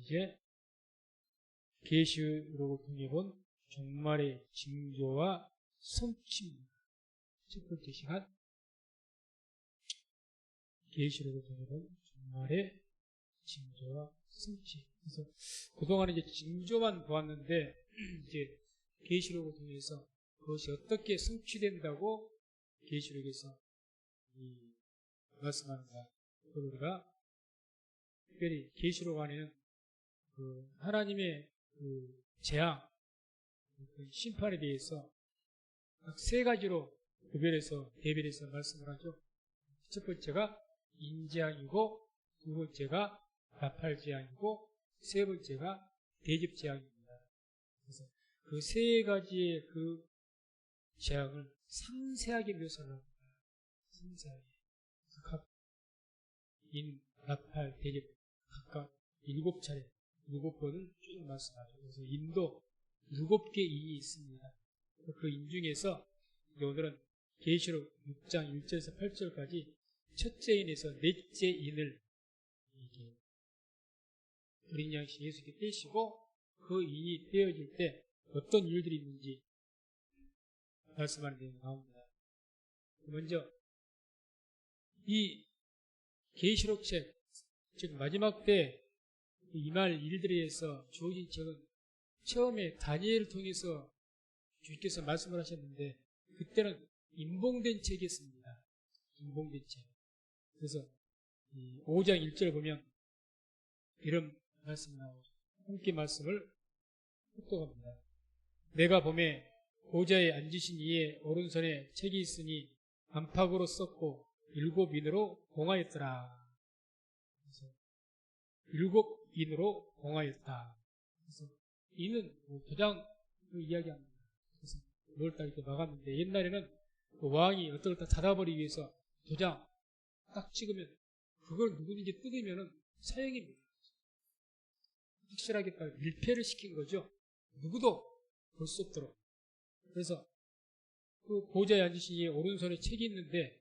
이제 계시록을 통해 본 종말의 징조와 성취입니다. 첫 번째 시간, 계시록을 통해 본 종말의 징조와 성취. 그래서 그동안 이제 징조만 보았는데 이제 계시록을 통해서 그것이 어떻게 성취된다고 계시록에서 말씀하는가. 우리가 특별히 계시록 안에는 그 하나님의 그 재앙, 그 심판에 대해서 각 세 가지로 대별해서 말씀을 하죠. 첫 번째가 인재앙이고, 두 번째가 나팔재앙이고, 세 번째가 대접재앙입니다. 그래서 그 세 가지의 그 재앙을 상세하게 묘사를 합니다. 상세하게. 각 나팔, 대접 각각 7차례, 7번을 쭉 말씀하죠. 그래서 인도 7개 인이 있습니다. 그 인 중에서 오늘은 계시록 6장 1절에서 8절까지 첫째 인에서 넷째 인을 어린 양식 예수께 떼시고 그 인이 떼어질 때 어떤 일들이 있는지 말씀하는 내용이 나옵니다. 먼저 이 계시록책, 즉 마지막 때 임할 일들에 대해서 주어진 책은 처음에 다니엘을 통해서 주께서 말씀을 하셨는데 그때는 인봉된 책이었습니다. 인봉된 책. 그래서 5장 1절 보면 이런 말씀이 나오죠. 함께 말씀을 흡독합니다. 내가 보매 보좌에 앉으신 이의 오른손에 책이 있으니 안팎으로 썼고 7인으로 봉하였더라. 그래서 7인으로 봉하였다. 그래서 이는 도장을 이야기합니다. 그래서 5월달 이렇게 막았는데 옛날에는 그 왕이 어떤 걸 다 닫아버리기 위해서 도장 딱 찍으면 그걸 누구든지 뜯으면 사형입니다. 확실하게 밀폐를 시킨 거죠. 누구도 볼 수 없도록. 그래서 그 보좌에 앉으신 이의 오른손에 책이 있는데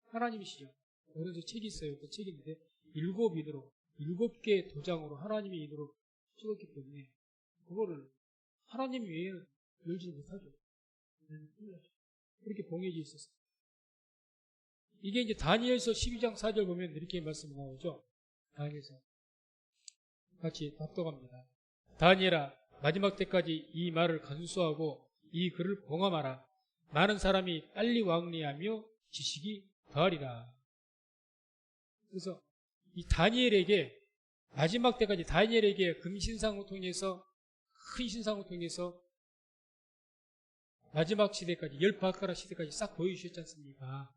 하나님이시죠. 오른손에 책이 있어요. 그 책이 있는데 7인으로 7개의 도장으로 하나님의 인으로 찍었기 때문에 그거를 하나님 외에는 열지 못하죠. 그렇게 봉해져 있었어요. 이게 이제 다니엘서 12장 4절 보면 이렇게 말씀이 나오죠. 다니엘서 같이 답독합니다. 다니엘아, 마지막 때까지 이 말을 간수하고 이 글을 봉함하라. 많은 사람이 빨리 왕래하며 지식이 더하리라. 그래서 이 다니엘에게 마지막 때까지 다니엘에게 금신상을 통해서 큰 신상을 통해서 마지막 시대까지 10바가라 시대까지 싹 보여주셨지 않습니까?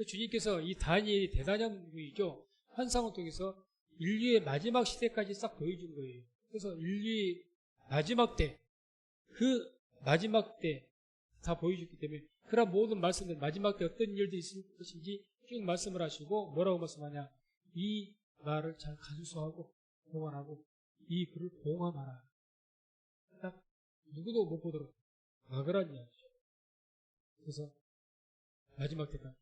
주님께서 이 다니엘이 대단한 분이죠. 환상을 통해서 인류의 마지막 시대까지 싹 보여준 거예요. 그래서 인류의 마지막 때, 그 마지막 때 다 보여줬기 때문에 그런 모든 말씀들, 마지막 때 어떤 일들이 있을 것인지 쭉 말씀을 하시고 뭐라고 말씀하냐. 이 말을 잘 간수하고 보관하고 이 글을 봉함하라. 딱 누구도 못 보도록 막으라는 이야기죠. 그래서 마지막 때까지.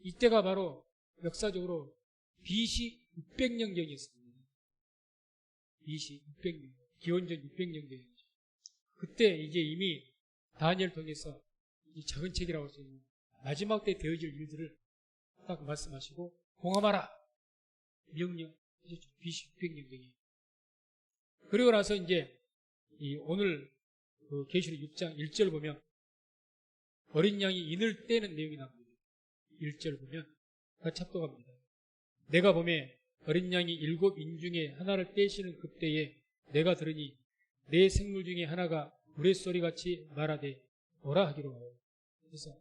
이때가 바로 역사적으로 BC 600년경이었습니다. BC 600년, 기원전 600년경이었죠. 그때 이제 이미 다니엘 통해서 이 작은 책이라고 할 수 있는 마지막 때 되어질 일들을 딱 말씀하시고 봉함하라 명령. BC 600년경이에요. 그리고 나서 이제 오늘 그 계시록 6장 1절 보면 어린 양이 인을 떼는 내용이 나옵니다. 1절 보면 같이 합독합니다. 내가 보매 어린 양이 7인 중에 하나를 떼시는 그때에 내가 들으니 내 생물 중에 하나가 우레소리같이 말하되 오라 하기로 하여. 그래서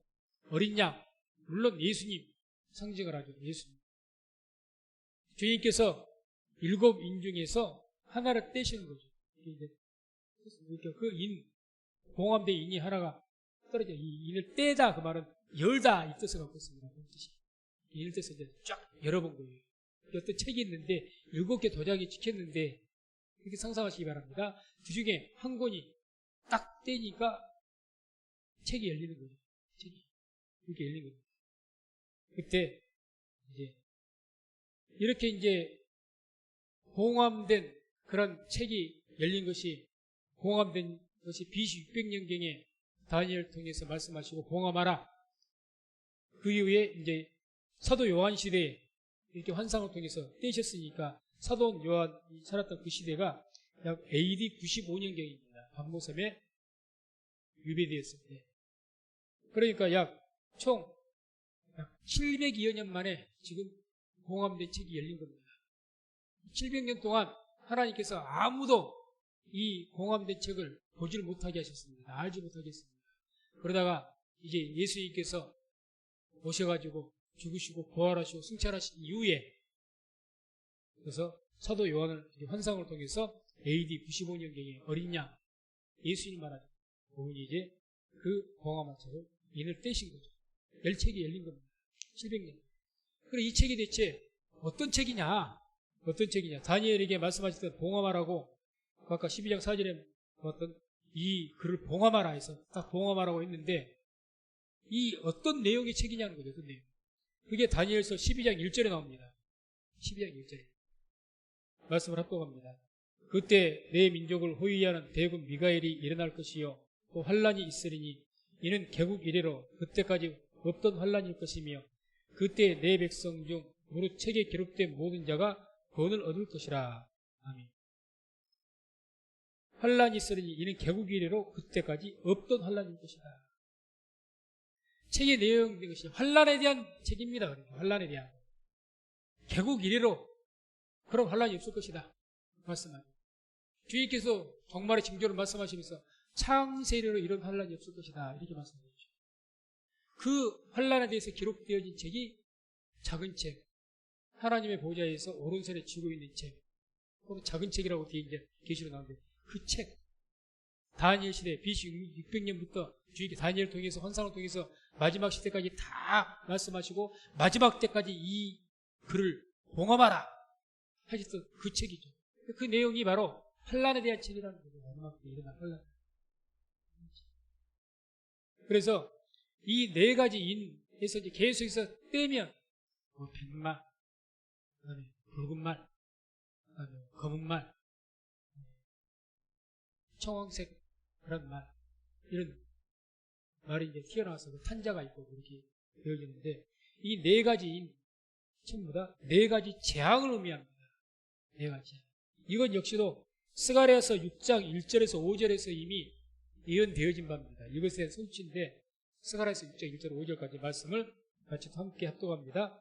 어린 양, 물론 예수님 상징을 하죠. 예수님. 주님께서 7인 중에서 하나를 떼시는 거죠. 그 인, 봉함된 인이 하나가 떨어져. 이 인을 떼다, 그 말은 열다 이 뜻을 갖고 있습니다. 그 뜻이. 인을 떼서 이제 쫙 열어본 거예요. 어떤 책이 있는데 7개 도장이 찍혔는데 그렇게 상상하시기 바랍니다. 그 중에 한 권이 딱 떼니까 책이 열리는 거죠. 책이 이렇게 열린 거죠. 그때 이제 이렇게 이제 봉함된 그런 책이 열린 것이, 봉함된 것이 BC 600년경에 다니엘을 통해서 말씀하시고 봉함하라. 그 이후에 이제 사도 요한 시대에 이렇게 환상을 통해서 떼셨으니까 사도 요한이 살았던 그 시대가 약 AD 95년경입니다. 박모섬에 유배되었을 때. 그러니까 총 700여 년 만에 지금 봉함된 책이 열린 겁니다. 700년 동안 하나님께서 아무도 이 봉함된 책을 보지를 못하게 하셨습니다. 알지 못하게 했습니다. 그러다가 이제 예수님께서 오셔가지고 죽으시고 부활하시고 승천하신 이후에, 그래서 사도 요한을 환상을 통해서 AD 95년경에 어린 양 예수님 말하죠. 그분이 이제 그 봉함한 책을 인을 떼신 거죠. 열책이 열린 겁니다. 700년. 그리고 이 책이 대체 어떤 책이냐? 어떤 책이냐? 다니엘에게 말씀하셨던 봉함하라고, 아까 12장 4절에 봤던 이 글을 봉함하라 해서 딱 봉함하라고 했는데, 이 어떤 내용의 책이냐는 거죠. 어떤 내용. 그게 다니엘서 12장 1절에 나옵니다. 12장 1절에 말씀을 합독합니다. 그때 내 민족을 호위하는 대군 미가엘이 일어날 것이요 또 환란이 있으리니 이는 개국 이래로 그때까지 없던 환란일 것이며 그때 내 백성 중 무릇 책에 기록된 모든 자가 구원을 얻을 것이라. 아멘. 환란이 있으리니 이는 개국 이래로 그때까지 없던 환란일 것이다. 책의 내용인 것이 환란에 대한 책입니다. 그러니까 환란에 대한. 개국 이래로 그런 환란이 없을 것이다. 말씀하죠. 주님께서 종말의 징조를 말씀하시면서 창세 이래로 이런 환란이 없을 것이다. 이렇게 말씀하셨죠. 그 환란에 대해서 기록되어진 책이 작은 책, 하나님의 보좌에서 오른손에 쥐고 있는 책, 또는 작은 책이라고 뒤에 이제 계시로 나오는데, 그 책, 다니엘 시대 BC 600년부터 주님께 다니엘을 통해서 환상을 통해서 마지막 시대까지 다 말씀하시고 마지막 때까지 이 글을 봉함하라 하셨던 그 책이죠. 그 내용이 바로 환란에 대한 책이라는 거죠. 마지막 때 일어날 환란. 그래서 이 네 가지 인에서 이제 계속해서 떼면 백말, 그다음에 붉은 말, 그다음에 검은 말, 청황색 그런 말, 이런 말이 이제 튀어나와서 탄자가 있고 그렇게 되어지는데, 이 네 가지 인 전부 다 네 가지 재앙을 의미합니다. 네 가지. 이건 역시도 스가랴서 6장 1절에서 5절에서 이미 예언되어진 바입니다. 이것의 성취인데 스가랴서 6장 1절 5절까지 말씀을 같이 함께 합독합니다.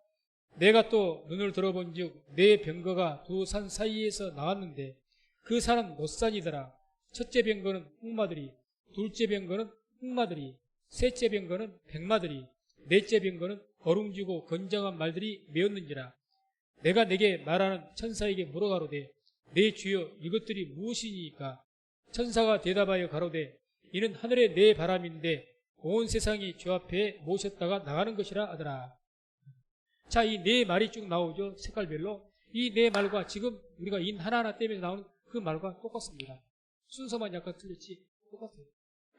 내가 또 눈을 들어본 즉 내 병거가 두 산 사이에서 나왔는데 그 산은 못산이더라. 첫째 병거는 흑마들이, 둘째 병거는 흑마들이, 셋째 병거는 백마들이, 넷째 병거는 어룽지고 건장한 말들이 메었는지라. 내가 내게 말하는 천사에게 물어가로되 내 주여 이것들이 무엇이니까? 천사가 대답하여 가로되 이는 하늘의 내 바람인데 온 세상이 주 앞에 모셨다가 나가는 것이라 하더라. 자, 이 네 말이 쭉 나오죠. 색깔별로. 이 네 말과 지금 우리가 인 하나하나 떼면서 나오는 그 말과 똑같습니다. 순서만 약간 틀렸지 똑같아요.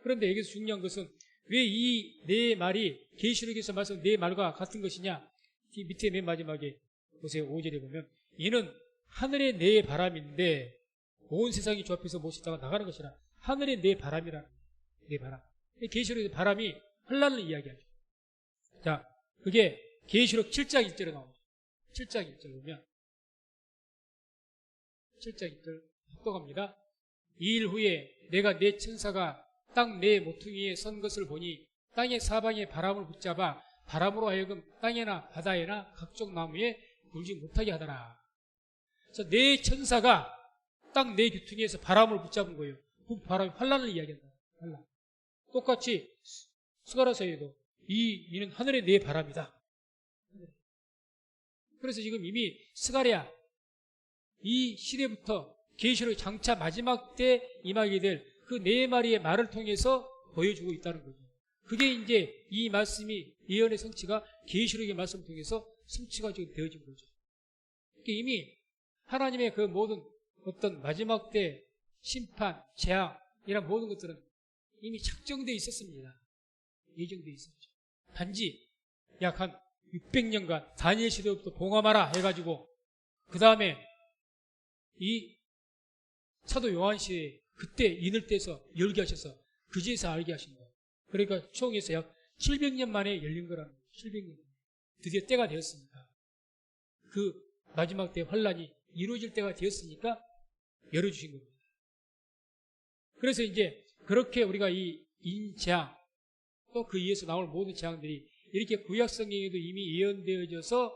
그런데 여기서 중요한 것은 왜 이 네 말이 계시록에서 말씀 네 말과 같은 것이냐? 이 밑에 맨 마지막에 보세요. 5절에 보면 이는 하늘의 네 바람인데 온 세상이 주 앞에서 모셨다가 나가는 것이라. 하늘의 네 바람이라. 네 바람. 계시록의 바람이 환란을 이야기하죠. 자, 그게 계시록 7장 1절에 나옵니다. 7장 1절 보면 7장 1절 합독합니다. 이 일 후에 내가 내 천사가 땅 내 모퉁이에 선 것을 보니 땅의 사방에 바람을 붙잡아 바람으로 하여금 땅에나 바다에나 각종 나무에 불지 못하게 하더라. 그래서 내 천사가 땅 내 귀퉁이에서 바람을 붙잡은 거예요. 그 바람이 환란을 이야기한다. 환란. 똑같이 스가랴서에도 이는 하늘의 내 바람이다. 그래서 지금 이미 스가랴 이 시대부터 계시록 장차 마지막 때 임하게 될 그 네 마리의 말을 통해서 보여주고 있다는 거죠. 그게 이제 이 말씀이 예언의 성취가 계시록의 말씀을 통해서 성취가 지금 되어진 거죠. 이미 하나님의 그 모든 어떤 마지막 때 심판, 재앙 이런 모든 것들은 이미 작정되어 있었습니다. 예정되어 있었죠. 단지 약 한 600년간 다니엘 시대부터 봉함하라 해가지고 그 다음에 이 사도 요한 시에 그때 인을 떼서 열게 하셔서 그제서 알게 하신 거예요. 그러니까 총에서 약 700년 만에 열린 거라는 거예요. 700년. 드디어 때가 되었습니다. 그 마지막 때 환란이 이루어질 때가 되었으니까 열어주신 겁니다. 그래서 이제 그렇게 우리가 이 인재앙 또 그 이에서 나올 모든 재앙들이 이렇게 구약 성경에도 이미 예언되어져서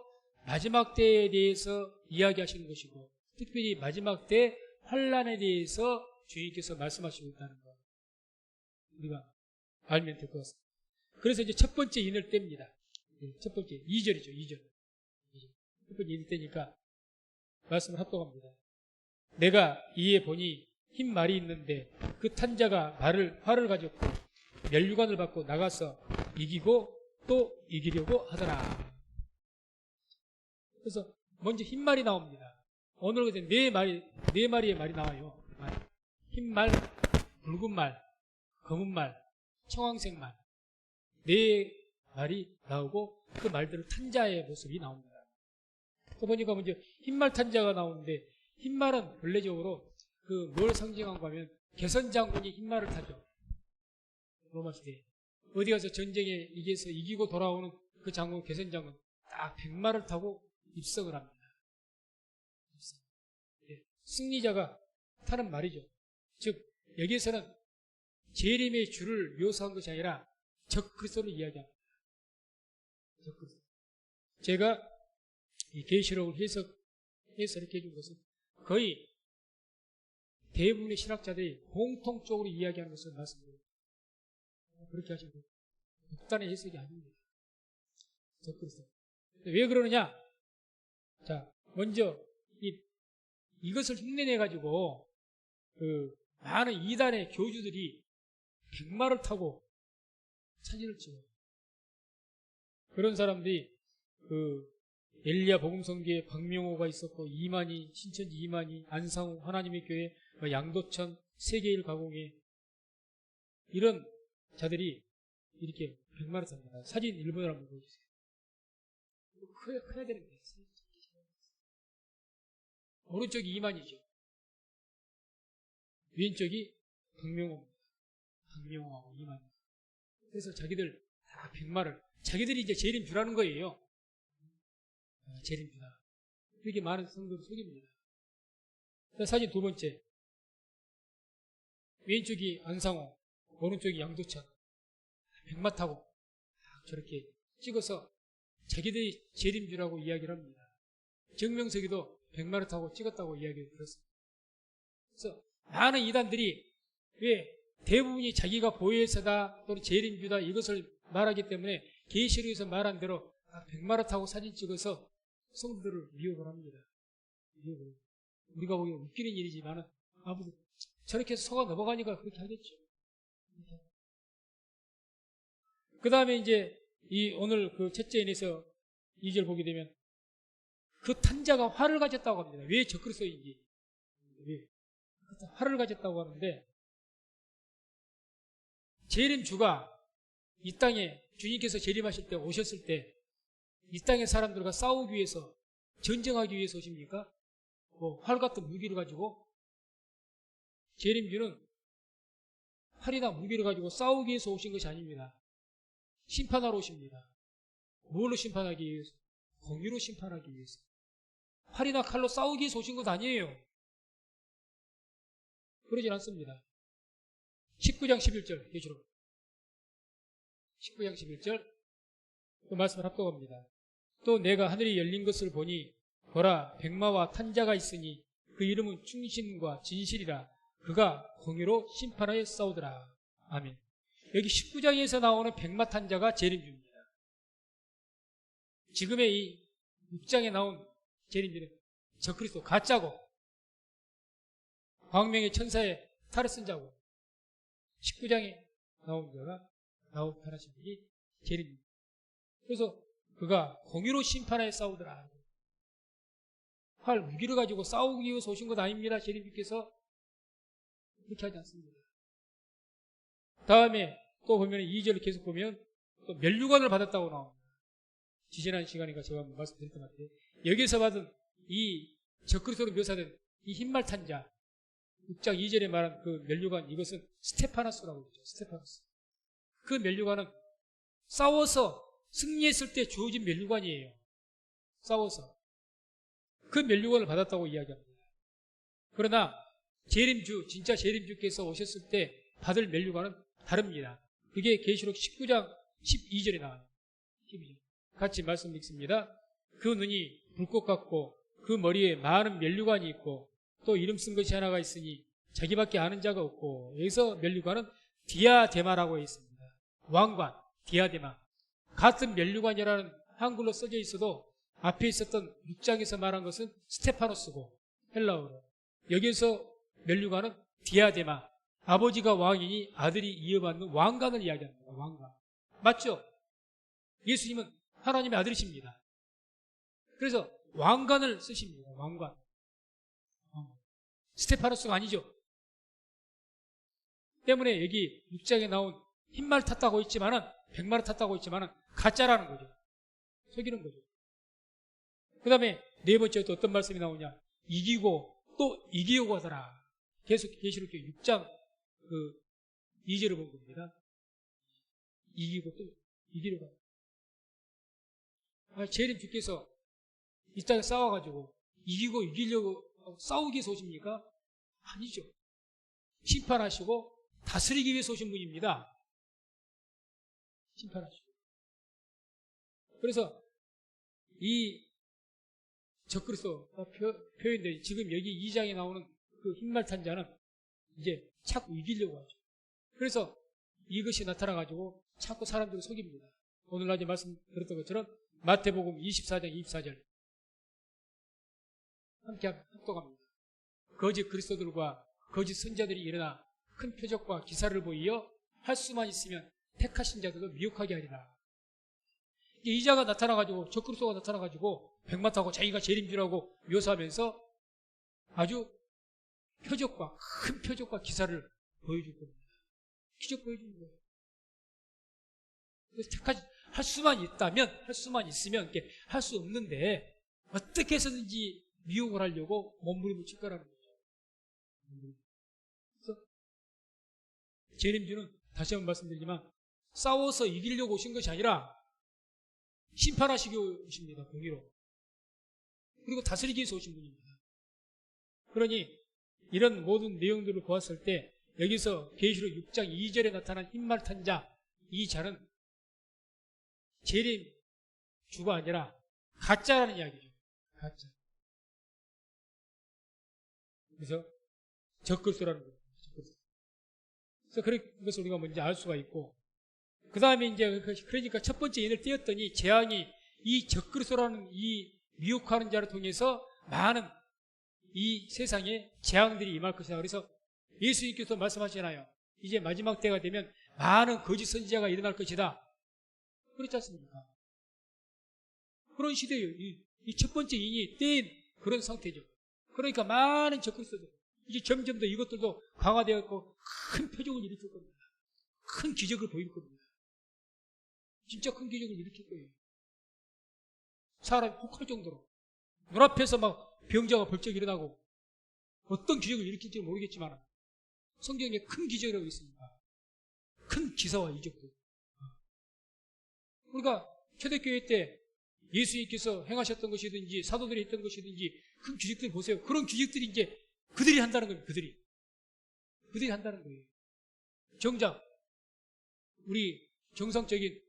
마지막 때에 대해서 이야기하시는 것이고 특별히 마지막 때 환란에 대해서 주님께서 말씀하시고 있다는 거 우리가 알면 될 것 같습니다. 그래서 이제 첫 번째 인을 뗍니다. 첫 번째 2절이죠. 2절. 첫 번째 인을 떼니까 말씀을 합독합니다. 내가 이에 보니 흰 말이 있는데 그 탄자가 활을 가졌고 면류관을 받고 나가서 이기고 또 이기려고 하더라. 그래서 먼저 흰 말이 나옵니다. 오늘 그때 네 마리의 말이 나와요. 흰 말, 붉은 말, 검은 말, 청황색 말. 네 말이 나오고 그 말들은 탄자의 모습이 나옵니다. 또 보니까 먼저 흰말 탄자가 나오는데 흰말은 본래적으로 그 뭘 상징한가 하면 개선 장군이 흰말을 타죠. 로마 시대에. 어디 가서 전쟁에 이겨서 이기고 돌아오는 그 장군, 개선 장군 딱 100마를 타고 입성을 합니다. 입성. 네. 승리자가 타는 말이죠. 즉 여기에서는 재림의 주를 묘사한 것이 아니라 적그리스도를 이야기합니다. 적그리스도. 제가 이 계시록을 해서 이렇게 해준 것은 거의 대부분의 신학자들이 공통적으로 이야기하는 것을 말씀드립니다. 그렇게 하시면 극단의 해석이 아닙니다. 적그리스도. 왜 그러느냐? 자, 먼저 이것을 흉내내 가지고 그 많은 이단의 교주들이 100마를 타고 사진을 찍어요. 그런 사람들이 그 엘리야 복음성교에 박명호가 있었고 이만희, 신천지 이만희, 안상우 하나님의 교회, 양도천, 세계일 가공회 이런 자들이 이렇게 100마를 탑니다. 사진 일본어로 한번 보여주세요. 커야 되는데 오른쪽이 이만희죠. 왼쪽이 박명호하고 이만희. 그래서 자기들 다 100마를 자기들이 이제 재림주라는 거예요. 재림주다. 이렇게 많은 성도를 속입니다. 사진 두 번째. 왼쪽이 안상호, 오른쪽이 양도천. 100마 타고 저렇게 찍어서 자기들이 재림주라고 이야기를 합니다. 정명석이도 100마를 타고 찍었다고 이야기를 들었습니다. 그래서 많은 이단들이 왜 대부분이 자기가 보혜사다 또는 재림주다 이것을 말하기 때문에 계시록에서 말한 대로 100마를 타고 사진 찍어서 성도들을 미혹을 합니다. 미혹을. 우리가 보기엔 웃기는 일이지만은 아무도 저렇게 해서 속아 넘어가니까 그렇게 하겠죠. 그 다음에 이제 오늘 그 첫째 인에서 2절 보게 되면 그 탄자가 활을 가졌다고 합니다. 왜 적그리스도인지. 왜? 활을 가졌다고 하는데 재림주가 이 땅에 주님께서 재림하실 때 오셨을 때 이 땅의 사람들과 싸우기 위해서 전쟁하기 위해서 오십니까? 뭐 활 같은 무기를 가지고 재림주는 활이나 무기를 가지고 싸우기 위해서 오신 것이 아닙니다. 심판하러 오십니다. 뭘로 심판하기 위해서? 공의로 심판하기 위해서. 활이나 칼로 싸우기 위해서 오신 것 아니에요. 그러진 않습니다. 19장 11절 계시록 19장 11절 그 말씀을 합독합니다. 또 내가 하늘이 열린 것을 보니 보라 백마와 탄자가 있으니 그 이름은 충신과 진실이라 그가 공의로 심판하여 싸우더라. 아멘. 여기 19장에서 나오는 백마 탄자가 재림주입니다. 지금의 이 6장에 나온 재림주는 적그리스도 가짜고 광명의 천사의 탈을 쓴 자고 19장에 나온 자가 나오타라신 분이 재림입니다. 그래서 그가 공의로 심판하여 싸우더라. 활, 무기를 가지고 싸우기 위해서 오신 것 아닙니다. 재림주께서 그렇게 하지 않습니다. 다음에 또 보면 2절을 계속 보면 또 면류관을 받았다고 나옵니다. 지지난 시간인가 제가 말씀드렸던 것 같아요. 여기서 받은 이 적그리스도로 묘사된 이 흰말 탄자 6장 2절에 말한 그 면류관, 이것은 스테파노스라고 했죠. 스테파노스. 그 면류관은 싸워서 승리했을 때 주어진 면류관이에요. 싸워서. 그 면류관을 받았다고 이야기합니다. 그러나 재림주, 진짜 재림주께서 오셨을 때 받을 면류관은 다릅니다. 그게 계시록 19장 12절에 나와요. 12절. 같이 말씀 읽습니다. 그 눈이 불꽃 같고 그 머리에 많은 면류관이 있고 또 이름 쓴 것이 하나가 있으니 자기밖에 아는 자가 없고, 여기서 면류관은 디아데마라고 있습니다. 왕관, 디아데마. 같은 면류관이라는 한글로 써져 있어도 앞에 있었던 6장에서 말한 것은 스테파노스고 헬라어로, 여기에서 면류관은 디아데마, 아버지가 왕이니 아들이 이어받는 왕관을 이야기합니다. 왕관. 맞죠? 예수님은 하나님의 아들이십니다. 그래서 왕관을 쓰십니다. 왕관. 스테파노스가 아니죠. 때문에 여기 6장에 나온 흰말 탔다고 했지만은, 백마를 탔다고 했지만은 가짜라는 거죠. 속이는 거죠. 그 다음에 네 번째 또 어떤 말씀이 나오냐. 이기고 또 이기려고 하더라. 계속 계시록 6장 그 2절을 본 겁니다. 이기고 또 이기려고 하더라. 재림 주께서 이 땅에 싸워가지고 이기고 이기려고 싸우기 위해서 오십니까? 아니죠. 심판하시고 다스리기 위해서 오신 분입니다. 심판하시고. 그래서 이 적그리스도가 표현된 지금 여기 2장에 나오는 그 흰말 탄 자는 이제 자꾸 이기려고 하죠. 그래서 이것이 나타나가지고 자꾸 사람들을 속입니다. 오늘날 말씀 드렸던 것처럼 마태복음 24장 24절 함께 합독합니다. 거짓 그리스도들과 거짓 선자들이 일어나 큰 표적과 기사를 보이어 할 수만 있으면 택하신 자들도 미혹하게 하리라. 이자가 나타나가지고, 적그리스도가 나타나가지고 백마 타고 자기가 재림주라고 묘사하면서 아주 표적과, 큰 표적과 기사를 보여줄 겁니다. 기적 보여주는 거예요. 그래서 택하지, 할 수만 있다면, 할 수만 있으면 이렇게 할 수 없는데 어떻게 해서든지 미혹을 하려고 몸부림을 칠 거라는 거죠. 그래서 재림주는 다시 한번 말씀드리지만 싸워서 이기려고 오신 것이 아니라 심판하시기 오십니다. 공의로. 그리고 다스리기 위해서 오신 분입니다. 그러니 이런 모든 내용들을 보았을 때 여기서 계시록 6장 2절에 나타난 흰말 탄 자, 이 자는 재림 주가 아니라 가짜라는 이야기죠. 가짜. 그래서 적그리스도라는 거예요. 그래서 그런 것을 우리가 먼저 알 수가 있고, 그 다음에 이제 그러니까 첫 번째 인을 떼었더니 재앙이 이 적그리스도라는 이 미혹하는 자를 통해서 많은 이 세상에 재앙들이 임할 것이다. 그래서 예수님께서 말씀하시잖아요. 이제 마지막 때가 되면 많은 거짓 선지자가 일어날 것이다. 그렇지 않습니까? 그런 시대예요. 이 첫 번째 인이 떼인 그런 상태죠. 그러니까 많은 적그리스도들, 이제 점점 더 이것들도 강화되었고 큰 표적을 일으킬 겁니다. 큰 기적을 보일 겁니다. 진짜 큰 기적을 일으킬 거예요. 사람이 혹할 정도로 눈앞에서 막 병자가 벌쩍 일어나고 어떤 기적을 일으킬지 모르겠지만 성경에 큰 기적이라고 있습니다. 큰 기사와 이적들. 우리가 초대교회 때 예수님께서 행하셨던 것이든지 사도들이 했던 것이든지 큰 기적들 보세요. 그런 기적들이 이제 그들이 한다는 겁니다. 그들이 한다는 거예요. 정작 우리 정상적인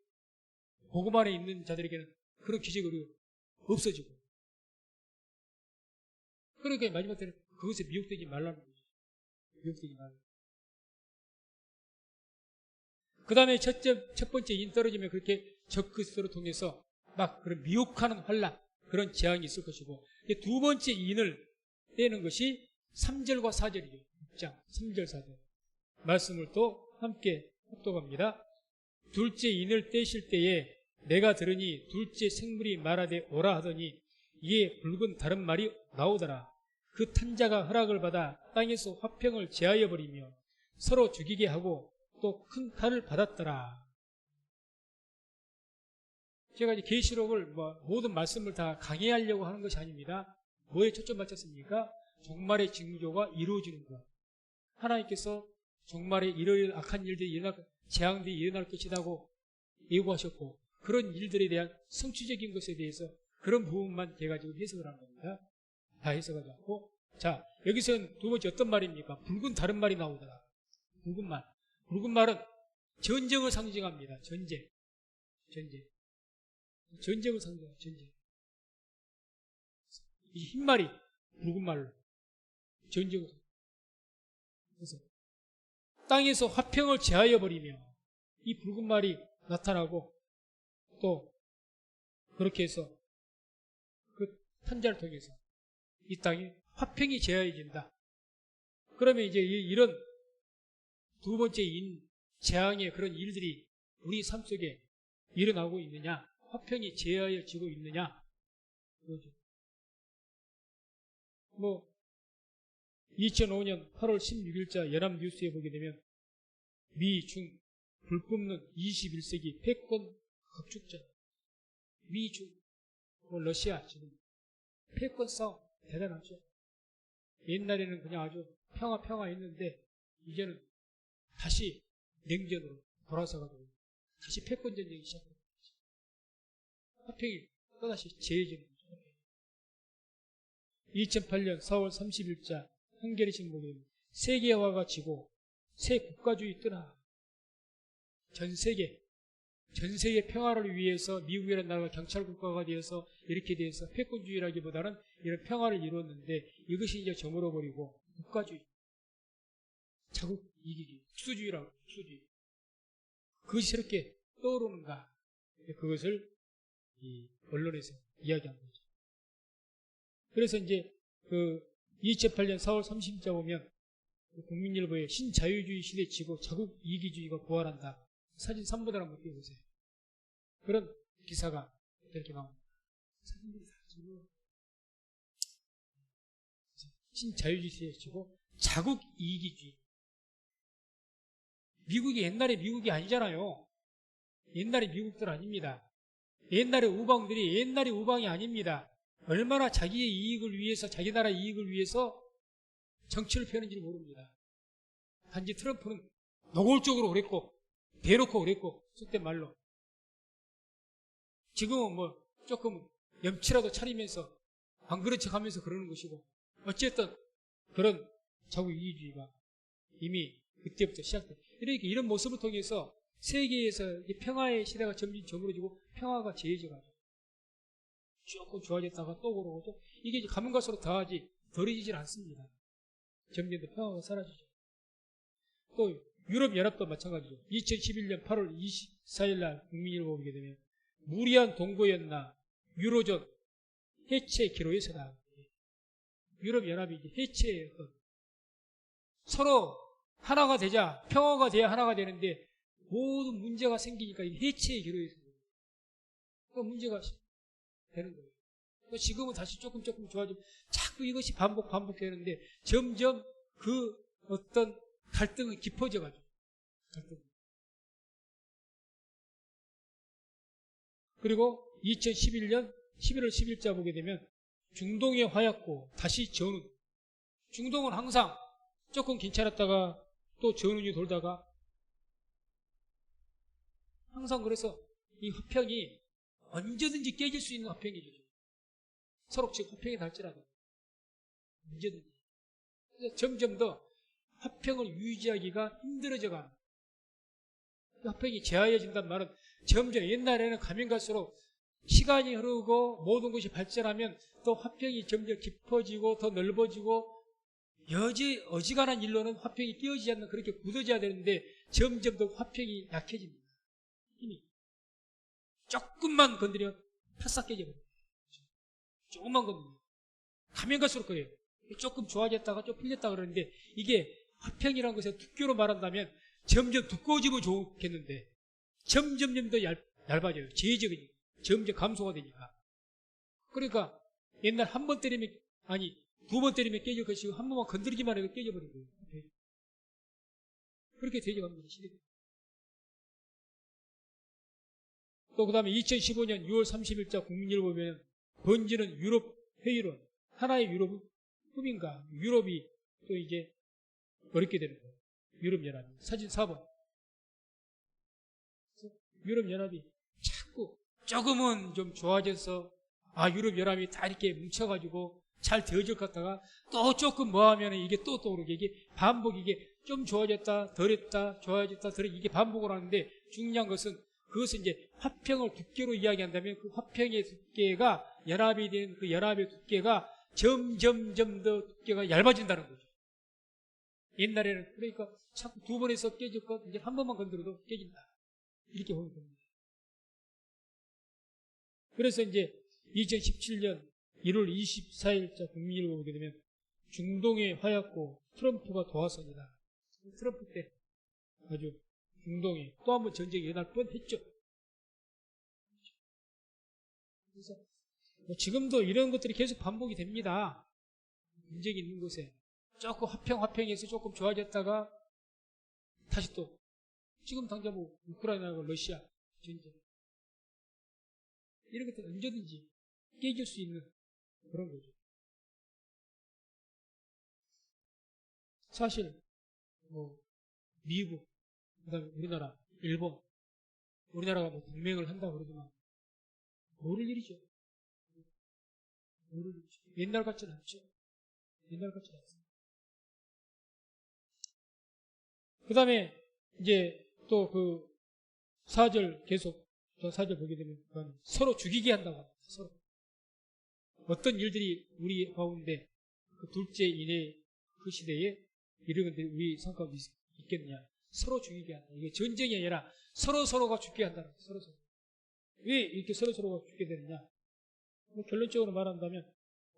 복음 안에 있는 자들에게는 그런 기적이 없어지고, 그러니까 마지막 때는 그것에 미혹되지 말라는 거죠. 미혹되지 말라. 그 다음에 첫 번째 인 떨어지면 그렇게 적그리스도를 통해서 막 그런 미혹하는 환란, 그런 재앙이 있을 것이고, 두 번째 인을 떼는 것이 3절과 4절이죠. 6장 3절 4절 말씀을 또 함께 합독합니다. 둘째 인을 떼실 때에 내가 들으니 둘째 생물이 말하되 오라 하더니 이에 붉은 다른 말이 나오더라. 그 탄자가 허락을 받아 땅에서 화평을 제하여 버리며 서로 죽이게 하고 또 큰 칼을 받았더라. 제가 이제 계시록을 모든 말씀을 다 강의하려고 하는 것이 아닙니다. 뭐에 초점 맞췄습니까? 종말의 징조가 이루어지는 것. 하나님께서 종말에 이러한 악한 일들이 일어날, 재앙들이 일어날 것이라고 예고하셨고, 그런 일들에 대한 성취적인 것에 대해서 그런 부분만 제가 지금 해석을 한 겁니다. 다 해석하지 않고. 자, 여기서는 두 번째 어떤 말입니까? 붉은 다른 말이 나오더라. 붉은 말. 붉은 말은 전쟁을 상징합니다. 전쟁. 전쟁을 상징합니다. 전쟁. 이 흰 말이 붉은 말로 전쟁을. 그래서 땅에서 화평을 제하여 버리며 이 붉은 말이 나타나고, 또 그렇게 해서 그 탄자를 통해서 이 땅에 화평이 제하여진다. 그러면 이제 이런 두 번째 재앙의 그런 일들이 우리 삶 속에 일어나고 있느냐, 화평이 제하여지고 있느냐, 그거죠. 2005년 8월 16일자 연합뉴스에 보게 되면 미, 중, 불붙는 21세기 패권 각축전. 미, 중, 러시아 지금 패권 싸움 대단하죠. 옛날에는 그냥 아주 평화 했는데 이제는 다시 냉전으로 돌아서가지고 다시 패권 전쟁이 시작됩니다. 화평이 또다시 재해지는 거죠. 2008년 4월 30일자 한겨레 신문에 세계화가 지고 새 국가주의 뜨나. 전 세계 평화를 위해서 미국이라는 나라가 경찰 국가가 되어서 이렇게 되어서 패권주의라기보다는 이런 평화를 이루었는데 이것이 이제 저물어버리고 국가주의, 자국 이기주의, 특수주의라고, 특수주의. 그것이 새롭게 떠오르는가. 그것을 이 언론에서 이야기한 거죠. 그래서 이제 2008년 4월 30일자 보면 국민일보에 신자유주의 시대 치고 자국 이기주의가 부활한다. 사진 3보다 한번 띄워보세요. 그런 기사가 이렇게 나옵니다. 사진들이 다 지금 신자유주의 시대 치고 자국 이기주의. 미국이 옛날에 미국이 아니잖아요. 옛날에 미국들 아닙니다. 옛날에 우방들이 옛날에 우방이 아닙니다. 얼마나 자기의 이익을 위해서, 자기 나라 이익을 위해서 정치를 펴는지 모릅니다. 단지 트럼프는 노골적으로 그랬고, 대놓고 그랬고, 속된 말로. 지금은 조금 염치라도 차리면서, 안 그런 척 하면서 그러는 것이고, 어쨌든 그런 자국 이기주의가 이미 그때부터 시작돼. 이러니까 이런 모습을 통해서 세계에서 평화의 시대가 점점 저물어지고 평화가 제해져가지고 조금 좋아졌다가 또 그러고 또 이게 이제 가면 갈수록 더하지 덜해지질 않습니다. 점점 더 평화가 사라지죠. 또 유럽연합도 마찬가지죠. 2011년 8월 24일 날 국민일보 보게 되면 무리한 동거였나 유로존 해체 기로에서다. 유럽연합이 이제 해체의 서로 하나가 되자, 평화가 돼야 하나가 되는데 모든 문제가 생기니까 해체의 기로에서 문제가 되는 거예요. 지금은 다시 조금 좋아지고 자꾸 이것이 반복되는데 점점 그 어떤 갈등은 깊어져가지고 그리고 2011년 11월 10일자 보게 되면 중동의 화약고 다시 전운. 중동은 항상 조금 괜찮았다가 또 전운이 돌다가 항상 그래서 이 화평이 언제든지 깨질 수 있는 화평이죠. 서로 지금 화평이 닿을지라도 언제든지. 그래서 점점 더 화평을 유지하기가 힘들어져가. 화평이 제하여진단 말은 점점 옛날에는 가면 갈수록 시간이 흐르고 모든 것이 발전하면 또 화평이 점점 깊어지고 더 넓어지고 어지간한 일로는 화평이 깨어지지 않는 그렇게 굳어져야 되는데 점점 더 화평이 약해집니다. 힘이. 조금만 건드리면 파싹 깨져버려요. 조금만 건드리면. 가면 갈수록 그래요. 조금 좋아졌다가 좀 풀렸다 그러는데 이게 화평이라는 것에 두께로 말한다면 점점 두꺼워지면 좋겠는데 점점 더 얇아져요. 제의적이니까. 점점 감소가 되니까. 그러니까 옛날 한 번 때리면 아니 두 번 때리면 깨질 것이고 한 번만 건드리기만 해도 깨져버린 거예요. 그렇게 되어갑니다. 시대가. 또 그 다음에 2015년 6월 30일자 국민일보 보면 번지는 유럽 회의론. 하나의 유럽은 꿈인가? 유럽이 또 이제 어렵게 되는 거예요. 유럽연합이. 사진 4번. 유럽연합이 자꾸 조금은 좀 좋아져서 유럽연합이 다 이렇게 뭉쳐가지고 잘 되어질 것 같다가 또 조금 뭐 하면 이게 또 오르게 이게 반복 이게 좀 좋아졌다 덜했다 좋아졌다 덜했다 이게 반복을 하는데 중요한 것은 그것은 이제 화평을 두께로 이야기한다면 그 화평의 두께가 연합이 된 그 연합의 두께가 점점점 더 두께가 얇아진다는 거죠. 옛날에는 그러니까 자꾸 두 번에서 깨질 것 이제 한 번만 건드려도 깨진다. 이렇게 보면 됩니다. 그래서 이제 2017년 1월 24일자 국민일보 보게 되면 중동의 화약고 트럼프가 도화선이다. 트럼프 때 아주 중동에 또 한 번 전쟁이 일어날 뻔했죠. 그래서 지금도 이런 것들이 계속 반복이 됩니다. 문제가 있는 곳에 조금 화평해서 조금 좋아졌다가 다시 또 지금 당장 뭐 우크라이나와 러시아 전쟁 이런 것들 언제든지 깨질 수 있는 그런 거죠. 사실 뭐 미국, 그다음에 우리나라, 일본, 우리나라가 뭐 동맹을 한다 그러지만 모를 일이죠. 모를 일이죠. 옛날 같지는 않죠. 옛날 같지는 않습니다. 그다음에 이제 또 그 4절 계속 저 4절 보게 되면 서로 죽이게 한다고 합니다. 서로. 어떤 일들이 우리 가운데 그 둘째 이내 그 시대에 이런 것들이 우리 성과가 있겠느냐. 서로 죽이게 한다. 이게 전쟁이 아니라 서로가 죽게 한다는 거예요. 서로. 왜 이렇게 서로가 죽게 되느냐. 뭐 결론적으로 말한다면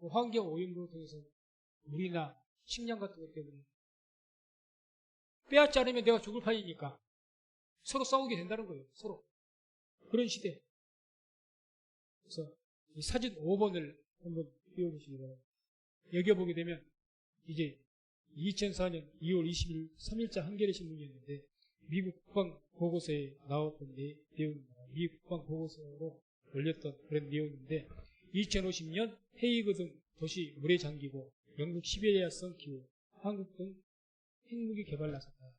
뭐 환경 오염을 통해서 물이나 식량 같은 것 때문에 빼앗지 않으면 내가 죽을 판이니까 서로 싸우게 된다는 거예요. 서로. 그런 시대. 그래서 이 사진 5번을 한번 띄워보시기 바랍니다. 여기 보게 되면 이제 2004년 2월 20일 3일자 한겨레 신문이었는데 미국 국방 보고서에 나왔던 내용입니다. 미국 국방 보고서로 올렸던 그런 내용인데 2050년 헤이그 등 도시 물에 잠기고 영국 시베리아성 기후, 한국 등 핵무기 개발 나섰다.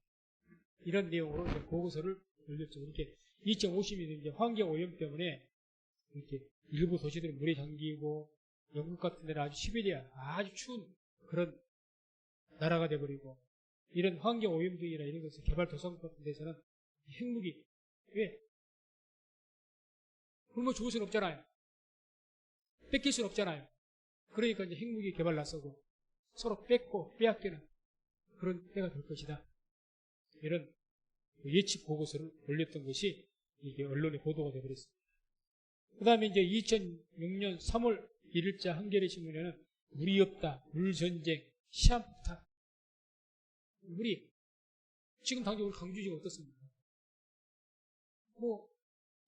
이런 내용으로 이제 보고서를 올렸죠. 이렇게 2050년 이제 환경 오염 때문에 이렇게 일부 도시들이 물에 잠기고 영국 같은 데는 아주 시베리아 아주 추운 그런 나라가 돼버리고 이런 환경 오염 등이나 이런 것을 개발도상 같은 데서는 핵무기 왜? 굶어 죽을 수는 없잖아요. 뺏길 수는 없잖아요. 그러니까 이제 핵무기 개발 나서고 서로 뺏고 빼앗기는 그런 때가 될 것이다. 이런 예측 보고서를 올렸던 것이 이게 언론에 보도가 되어버렸습니다. 그 다음에 이제 2006년 3월 1일자 한겨레 신문에는 물이 없다, 물전쟁, 시한폭탄. 물이 지금 당장 우리 강주 지금 어떻습니까? 뭐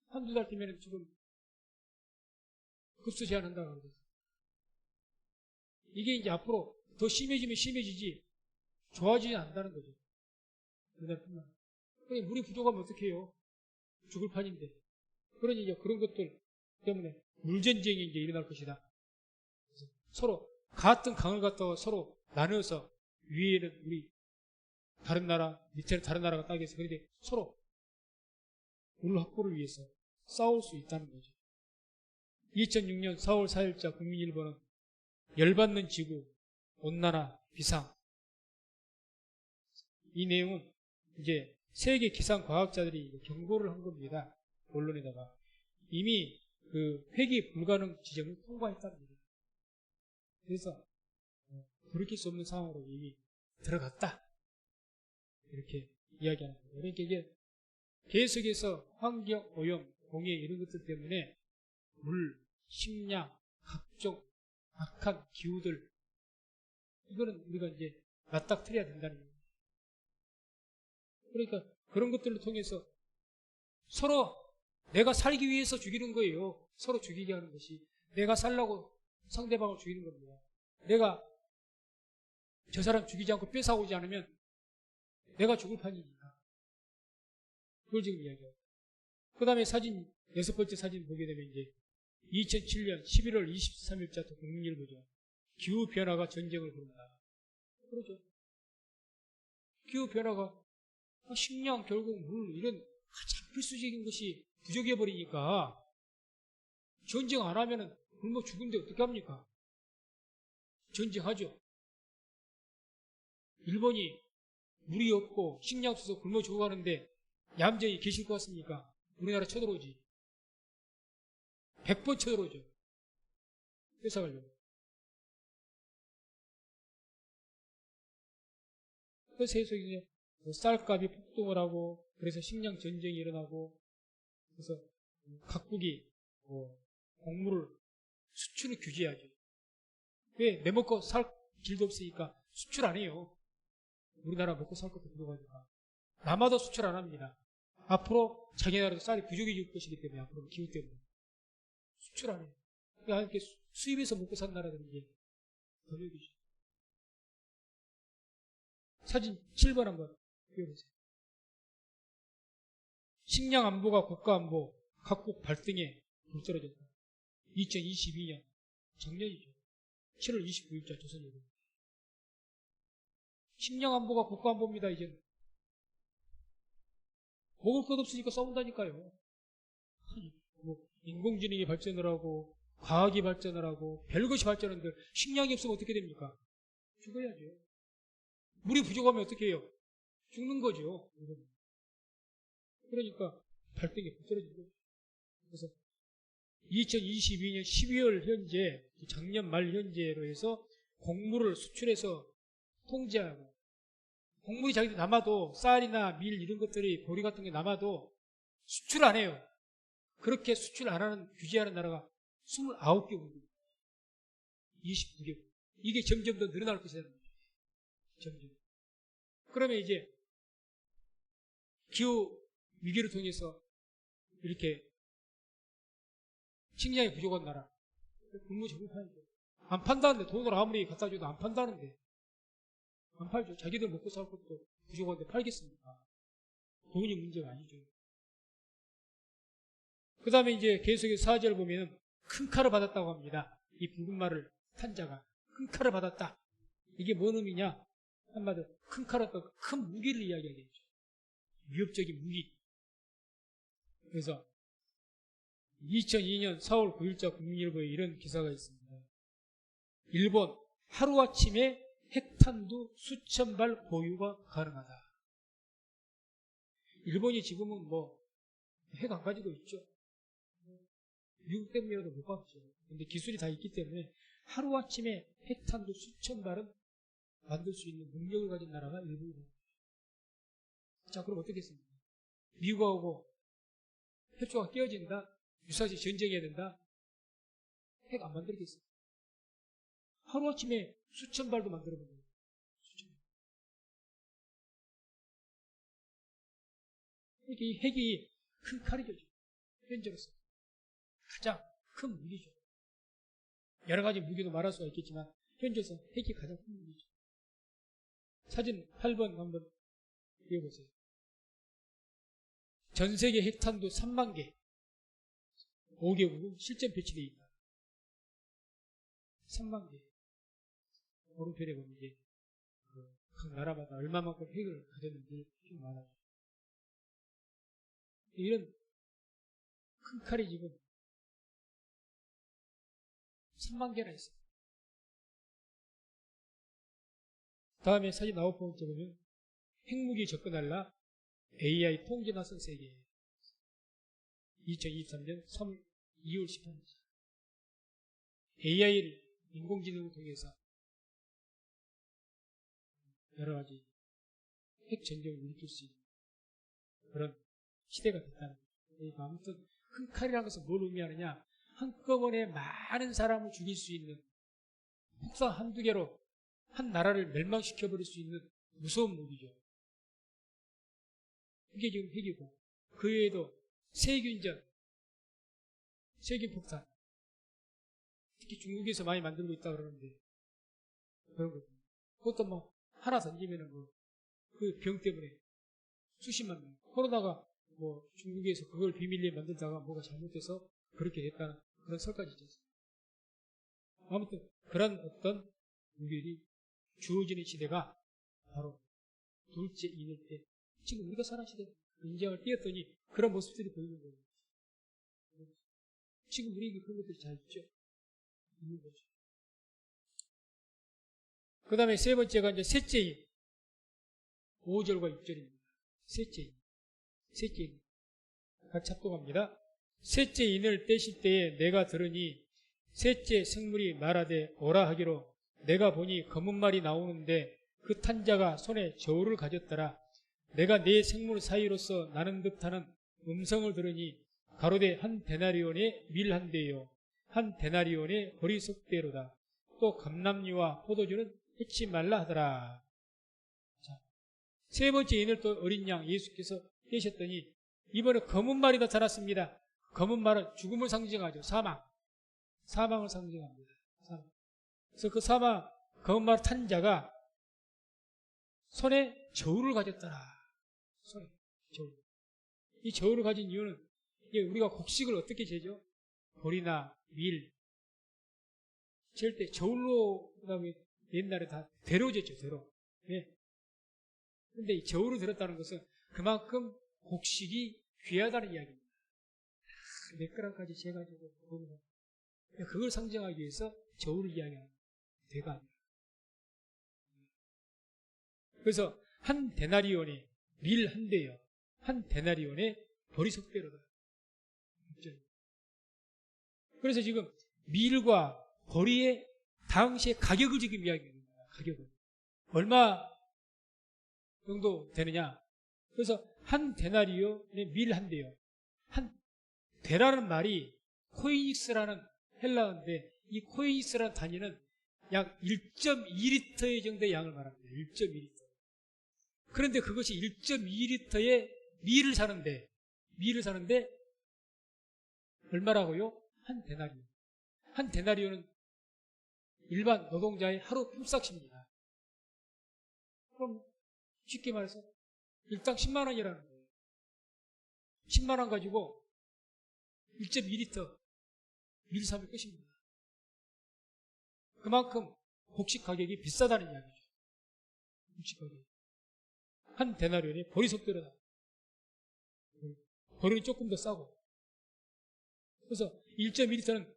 한두 달 뒤면 지금 급수 제한한다고 하거든요. 이게 이제 앞으로 더 심해지면 심해지지 좋아지지 않는다는 거죠. 그날뿐만. 그러니 물이 부족하면 어떻게 해요? 죽을 판인데. 그러니 이제 그런 것들 때문에 물전쟁이 이제 일어날 것이다. 서로 같은 강을 갖다가 서로 나누어서 위에는 우리 다른 나라, 밑에는 다른 나라가 따겠어. 그런데 서로 물 확보를 위해서 싸울 수 있다는 거죠. 2006년 4월 4일자 국민일보는 열받는 지구, 온난화, 비상. 이 내용은 이제 세계 기상 과학자들이 경고를 한 겁니다. 언론에다가. 이미 그 회귀 불가능 지점을 통과했다는 거예요. 그래서 돌이킬 수 없는 상황으로 이미 들어갔다. 이렇게 이야기하는 거예요. 그러니까 이게 계속해서 환경 오염, 공해 이런 것들 때문에 물, 식량, 각종 악한 기후들 이거는 우리가 이제 맞닥뜨려야 된다는 거예요. 그러니까 그런 것들을 통해서 서로 내가 살기 위해서 죽이는 거예요. 서로 죽이게 하는 것이. 내가 살라고 상대방을 죽이는 겁니다. 내가 저 사람 죽이지 않고 뺏어오지 않으면 내가 죽을 판이니까. 그걸 지금 이야기해요. 그 다음에 사진, 6번째 사진 보게 되면 이제 2007년 11월 23일자 또 국민일보죠. 기후변화가 전쟁을 부른다. 그러죠. 기후변화가 식량, 결국 물, 이런 가장 필수적인 것이 부족해버리니까 전쟁 안 하면은 굶어 죽은데 어떻게 합니까? 전쟁하죠. 일본이 물이 없고 식량 없어서 굶어 죽어가는데 얌전히 계실 것 같습니까? 우리나라 쳐들어오지. 100번 쳐들어오죠. 뺏어가려고. 그래서 이제 쌀값이 폭등을 하고, 그래서 식량 전쟁이 일어나고, 그래서 각국이 곡물을 수출을 규제하죠. 왜? 내 먹고 살 길도 없으니까 수출 안 해요. 우리나라 먹고 살 것도 부족하니까. 남아도 수출 안 합니다. 앞으로 자기 나라도 쌀이 부족해질 것이기 때문에, 앞으로 기후 때문에 수출 안 해요. 그러니까 이렇게 수입해서 먹고 산 나라들은 이제 번역이죠. 사진 7번 한번 보여보세요. 식량 안보가 국가 안보, 각국 발등에 불떨어졌다. 2022년 작년이죠. 7월 29일자 조선일보. 식량 안보가 국가 안보입니다. 이제는 먹을 것 없으니까 싸운다니까요. 인공지능이 발전을 하고 과학이 발전을 하고 별것이 발전하는데 식량이 없으면 어떻게 됩니까? 죽어야죠. 물이 부족하면 어떻게 해요? 죽는 거죠. 그러니까 발등에 떨어진 거죠. 그래서 2022년 12월 현재, 작년 말 현재로 해서 곡물을 수출해서 통제하고, 곡물이 자기들 남아도 쌀이나 밀 이런 것들이 보리 같은 게 남아도 수출 안 해요. 그렇게 수출 안 하는, 규제하는 나라가 29개국입니다. 29개국. 이게 점점 더 늘어날 것이라는 거죠. 점점. 그러면 이제 기후 위기를 통해서 이렇게 식량이 부족한 나라, 굶어 죽을 판이죠. 안 판다는데, 돈을 아무리 갖다 줘도 안 판다는데, 안 팔죠. 자기들 먹고 살 것도 부족한데 팔겠습니까? 돈이 문제가 아니죠. 그 다음에 이제 계속해서 사절을 보면 큰 칼을 받았다고 합니다. 이 붉은 말을 탄 자가 큰 칼을 받았다. 이게 뭔 의미냐? 한마디로 큰 칼은 또 큰 무기를 이야기하겠죠. 위협적인 무기. 그래서 2002년 4월 9일자 국민일보에 이런 기사가 있습니다. 일본 하루아침에 핵탄두 수천 발 보유가 가능하다. 일본이 지금은 핵 안 가지고 있죠. 미국 때문이라도 못 받죠. 근데 기술이 다 있기 때문에 하루아침에 핵탄두 수천 발은 만들 수 있는 능력을 가진 나라가 일본이다. 자, 그럼 어떻게 했습니까? 미국하고 협조가 깨어진다? 유사시 전쟁해야 된다? 핵 안 만들겠어요. 하루아침에 수천 발도 만들어본 거예요. 이 핵이 큰 칼이죠. 현재로서 가장 큰 무기죠. 여러 가지 무기도 말할 수가 있겠지만 현재에서 핵이 가장 큰 무기죠. 사진 8번 한번 보여보세요. 전 세계 핵탄두 3만 개, 5개국은 실전 배치되어 있다. 3만 개. 오른편에 보면 이제 각 나라마다 얼마만큼 핵을 가졌는지 좀 많아요. 이런 큰 칼이 지금 3만 개나 있어요. 다음에 사진 9번째 보면 핵무기 접근하려 AI 통제 나선 세계. 2023년 2월 18일. AI를 인공지능을 통해서 여러 가지 핵 전쟁을 일으킬 수 있는 그런 시대가 됐다는 거죠. 그러니까 아무튼 큰 칼이라는 것은 뭘 의미하느냐? 한꺼번에 많은 사람을 죽일 수 있는, 폭탄 한두 개로 한 나라를 멸망시켜버릴 수 있는 무서운 무기죠. 이게 지금 핵이고, 그 외에도 세균전, 세균폭탄, 특히 중국에서 많이 만들고 있다고 그러는데, 그런 거. 그것도 하나 던지면은 그 병 때문에 수십만 명. 코로나가 중국에서 그걸 비밀리에 만들다가 뭐가 잘못돼서 그렇게 됐다는 그런 설까지 있었어요. 아무튼 그런 어떤 우별이 주어지는 시대가 바로 둘째 인일 때, 지금 우리가 사는 시대, 인정을 띄었더니 그런 모습들이 보이는 거예요. 지금 우리에게 그런 것들이 잘 있죠? 있는 거죠. 그 다음에 세 번째가 이제 셋째 인. 5절과 6절입니다. 셋째 인. 셋째 인. 같이 합독합니다. 셋째 인을 떼실 때에 내가 들으니 셋째 생물이 말하되 오라 하기로 내가 보니 검은 말이 나오는데 그 탄 자가 손에 저울을 가졌더라. 내가 네 생물 사이로서 나는 듯하는 음성을 들으니 가로되 한 데나리온의 밀 한 대요 한 데나리온의 보리석대로다. 또 감람류와 포도주는 해치 말라 하더라. 자, 세 번째 인을 또 어린 양 예수께서 떼셨더니 이번에 검은 말이 나타났습니다. 검은 말은 죽음을 상징하죠. 사망을 상징합니다. 사망. 그래서 그 검은 말 탄 자가 손에 저울을 가졌더라. 손에 저울. 이 저울을 가진 이유는 이게 우리가 곡식을 어떻게 재죠? 보리나 밀 잴 때 저울로, 그다음에 옛날에 다 대로 쟀죠. 대로. 네. 근데 이 저울을 들었다는 것은 그만큼 곡식이 귀하다는 이야기입니다. 몇 그램까지 재가지고 보면 그걸 상징하기 위해서 저울을 이야기하는 대가 아니라. 그래서 한 데나리온에 밀 한 대요. 한 데나리온에 보리석대로다. 그래서 지금 밀과 보리의 당시의 가격을 지금 이야기합니다. 가격을. 얼마 정도 되느냐. 그래서 한 데나리온에 밀 한 대요. 한 데라는 말이 코이닉스라는 헬라어인데 이 코이닉스라는 단위는 약 1.2리터의 정도의 양을 말합니다. 1.2리터. 그런데 그것이 1.2리터의 밀을 사는데 얼마라고요? 한 데나리온. 한 데나리온은 일반 노동자의 하루 품삯입니다. 그럼 쉽게 말해서 일당 10만 원이라는 거예요. 10만 원 가지고 1.2리터 밀 사면 끝입니다. 그만큼 곡식 가격이 비싸다는 이야기죠. 곡식 가격이. 한 데나리온이 보리석대로다. 보리는 조금 더 싸고. 그래서 1.2리터는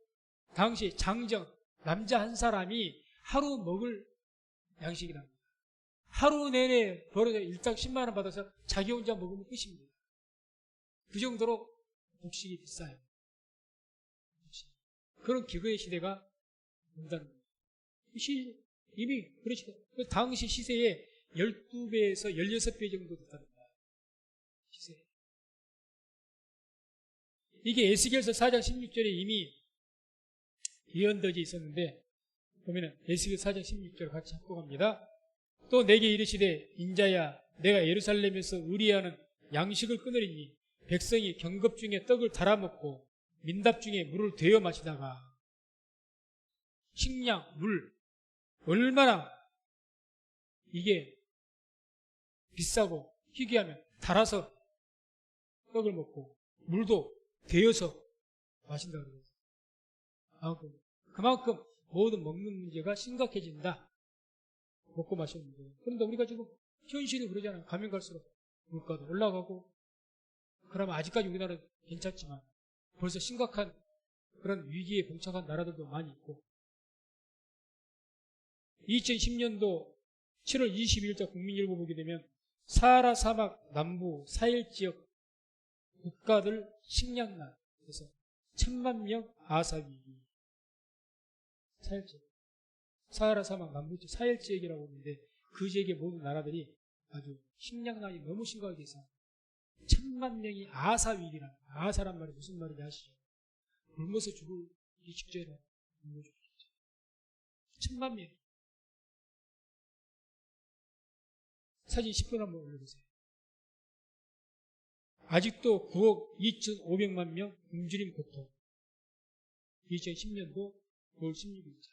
당시 장정, 남자 한 사람이 하루 먹을 양식이랍니다. 하루 내내 벌어져 일당 10만 원 받아서 자기 혼자 먹으면 끝입니다. 그 정도로 곡식이 비싸요. 그런 기거의 시대가 온다는 거예요. 이미 그런 시대. 당시 시세의 12배에서 16배 정도 됐답니다. 시세. 이게 에스겔서 4장 16절에 이미 예언되어 있었는데, 보면은 에스겔 4장 16절 같이 합독합니다. 또 내게 이르시되 인자야 내가 예루살렘에서 의리하는 양식을 끊으리니 백성이 경급 중에 떡을 달아먹고 민답 중에 물을 데워 마시다가 식량, 물 얼마나 이게 비싸고 희귀하면 달아서 떡을 먹고 물도 데워서 마신다고 그래요. 그만큼 모든 먹는 문제가 심각해진다. 먹고 마시는 문제. 그런데 우리가 지금 현실이 그러잖아요. 가면 갈수록 물가도 올라가고, 그러면 아직까지 우리나라는 괜찮지만 벌써 심각한 그런 위기에 봉착한 나라들도 많이 있고, 2010년도 7월 22일자 국민일보 보게 되면 사하라 사막 남부 사헬 지역 국가들 식량난, 그래서 1000만 명 아사 위기. 사헬 지역. 사하라 사막 남부 사헬 지역이라고 하는데 그 지역의 모든 나라들이 아주 식량난이 너무 심각하게 있어. 1000만 명이 아사 위기란, 아사란 말이 무슨 말인지 아시죠? 굶어서 죽기 직전에 굶어 죽겠죠. 1000만 명. 사진 10분 한번 올려보세요. 아직도 9억 2,500만 명 굶주림 고통. 2010년도 9월 16일자.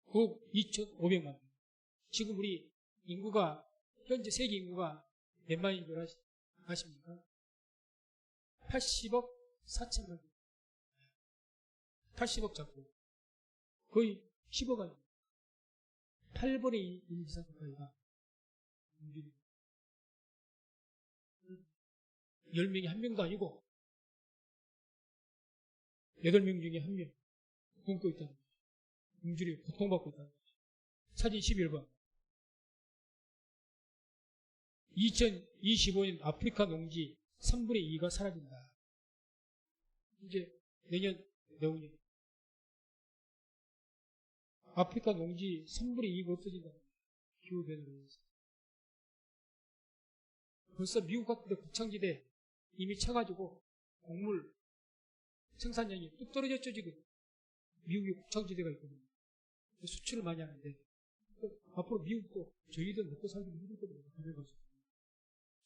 9억 2,500만 명. 지금 우리 인구가, 현재 세계 인구가 몇 만인 줄 아십니까? 80억 4천만 명. 80억 잡고 거의 10억 아닙니까? 8분의 1 이상 가까이가 굶주리고 10명이 한 명도 아니고 8명 중에 한 명 굶고 있다는 거죠. 굶주리고 고통받고 있다는 거죠. 사진 11번. 2025년 아프리카 농지 3분의 2가 사라진다. 이제 내후년 아프리카 농지 3분의 2가 없어진다. 기후변화로 인해서. 벌써 미국 같은 데 곡창지대 이미 쳐가지고 곡물 생산량이 뚝 떨어졌죠, 지금. 미국이 곡창지대가 있거든요. 수출을 많이 하는데 앞으로 미국도 저희들 먹고 살기도 힘들 겁니다.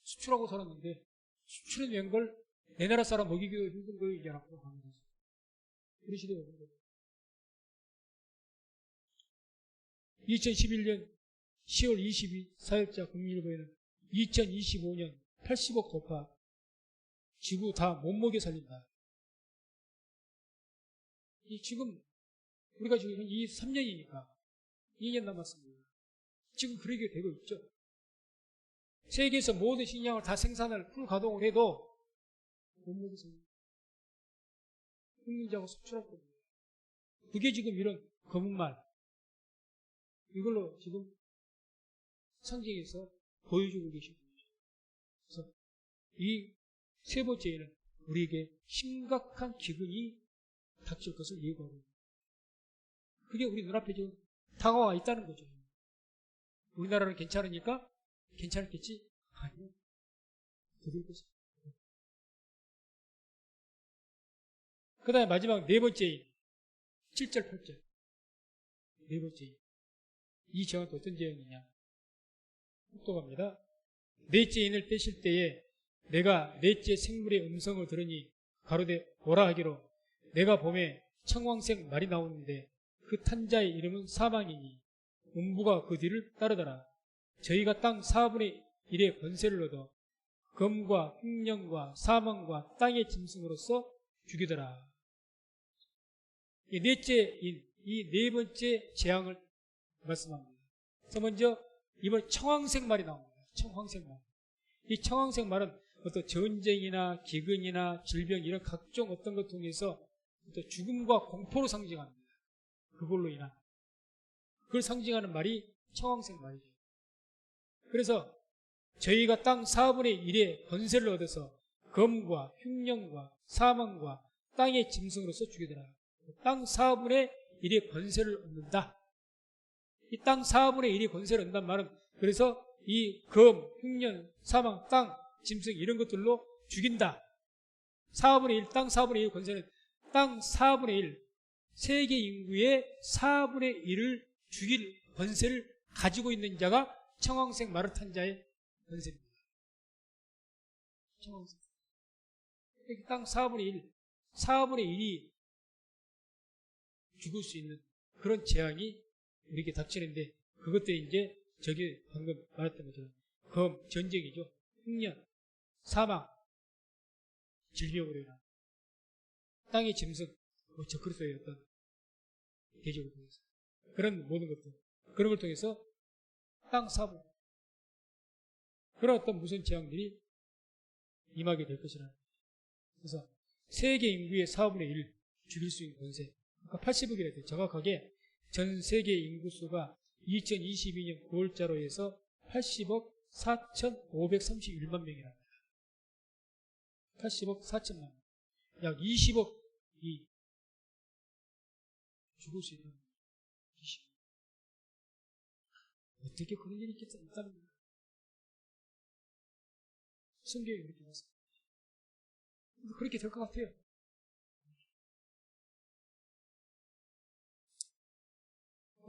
수출하고 살았는데 수출은 웬 걸 내 나라 사람 먹이기도 힘든 거예요. 이제 앞으로 가는 거죠. 우리 시대가 오는 거죠. 2011년 10월 24일자 국민일보에는 2025년 80억 돌파, 지구 다 못 먹여 살린다. 지금 우리가 지금 23년이니까 2년 남았습니다. 지금 그렇게 되고 있죠. 세계에서 모든 식량을 다 생산을 풀 가동을 해도 못 먹여 살린다. 국민자가 수출할 겁니다. 그게 지금 이런 검은 말 이걸로 지금 상징해서 보여주고 계신 거죠. 그래서 이 세 번째는 우리에게 심각한 기근이 닥칠 것을 예고하고 있습니다. 그게 우리 눈앞에 지금 다가와 있다는 거죠. 우리나라는 괜찮으니까 괜찮았겠지? 아니요. 더될 것이다. 그 다음에 마지막 네 번째인 7절, 8절. 네 번째인. 이 제왕은 어떤 제왕이냐? 똑똑합니다. 넷째 인을 떼실 때에 내가 넷째 생물의 음성을 들으니 가로되 오라 하기로 내가 봄에 청황색 말이 나오는데 그 탄자의 이름은 사망이니 음부가 그 뒤를 따르더라. 저희가 땅 4분의 1의 권세를 얻어 검과 흉령과 사망과 땅의 짐승으로서 죽이더라. 이 넷째 인, 이 네 번째 재앙을 말씀합니다. 그래서 먼저 이번 청황색 말이 나옵니다. 청황색 말. 이 청황색 말은 어떤 전쟁이나 기근이나 질병 이런 각종 어떤 것 통해서 어떤 죽음과 공포로 상징합니다. 그걸로 인한 그걸 상징하는 말이 청황색 말이죠. 그래서 저희가 땅 4분의 1의 권세를 얻어서 검과 흉령과 사망과 땅의 짐승으로서 죽이더라. 땅 4분의 1의 권세를 얻는다. 이 땅 4분의 1의 권세를 얻는다는 말은 그래서 이 검, 흉년, 사망, 땅, 짐승 이런 것들로 죽인다. 4분의 1, 땅 4분의 1 권세는 땅 4분의 1, 세계 인구의 4분의 1을 죽일 권세를 가지고 있는 자가 청황색 말을 탄 자의 권세입니다. 청황색. 땅 4분의 1, 4분의 1이 죽을 수 있는 그런 재앙이 우리에게 닥치는데 그것도 이제 저기 방금 말했던 것처럼 검, 전쟁이죠. 흉년, 사망, 질병으로 인한 땅의 짐승, 저크리스도의 어떤 대적을 통해서 그런 모든 것들 그런 걸 통해서 땅 4분 그런 어떤 무슨 재앙들이 임하게 될 것이라는 거죠. 그래서 세계 인구의 4분의 1 죽일 수 있는 권세 그러니까 80억이라 돼요. 정확하게 전 세계 인구수가 2022년 9월자로 해서 80억 4,531만 명이랍니다. 80억 4천만 명. 약 20억이 죽을 수 있는 20억. 어떻게 그런 일이 있다는 거예요? 성경에 그렇게 나왔습니다. 그렇게 될 것 같아요.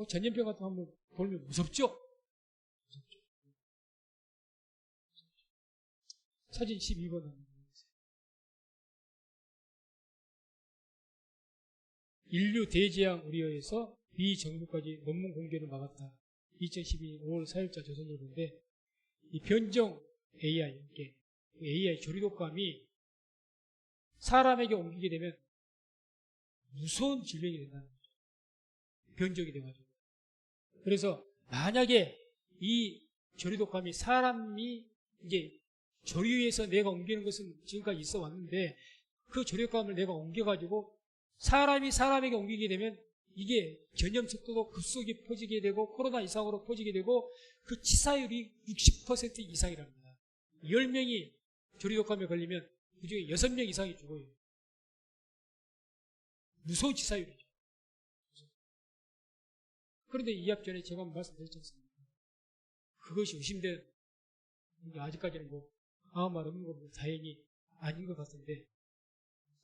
전염병 같은 거 한번 보면 무섭죠? 무섭죠. 사진 12번 한번 보세요. 인류 대재앙 우려에서 비정부까지 논문 공개를 막았다. 2012년 5월 4일자 조선일보인데 이 변종 AI, 이게 AI 조리독감이 사람에게 옮기게 되면 무서운 질병이 된다는 거죠. 변종이 돼가지고. 그래서 만약에 이 조류독감이 사람이 이제 조류에서 내가 옮기는 것은 지금까지 있어 왔는데 그 조류독감을 내가 옮겨가지고 사람이 사람에게 옮기게 되면 이게 전염 속도도 급속히 퍼지게 되고 코로나 이상으로 퍼지게 되고 그 치사율이 60% 이상이랍니다. 10명이 조류독감에 걸리면 그중에 6명 이상이 죽어요. 무서운 치사율이죠. 그런데 이 앞 전에 제가 말씀드렸지 않습니까? 그것이 의심된, 아직까지는 뭐 아무 말 없는 것보다 다행히 아닌 것 같은데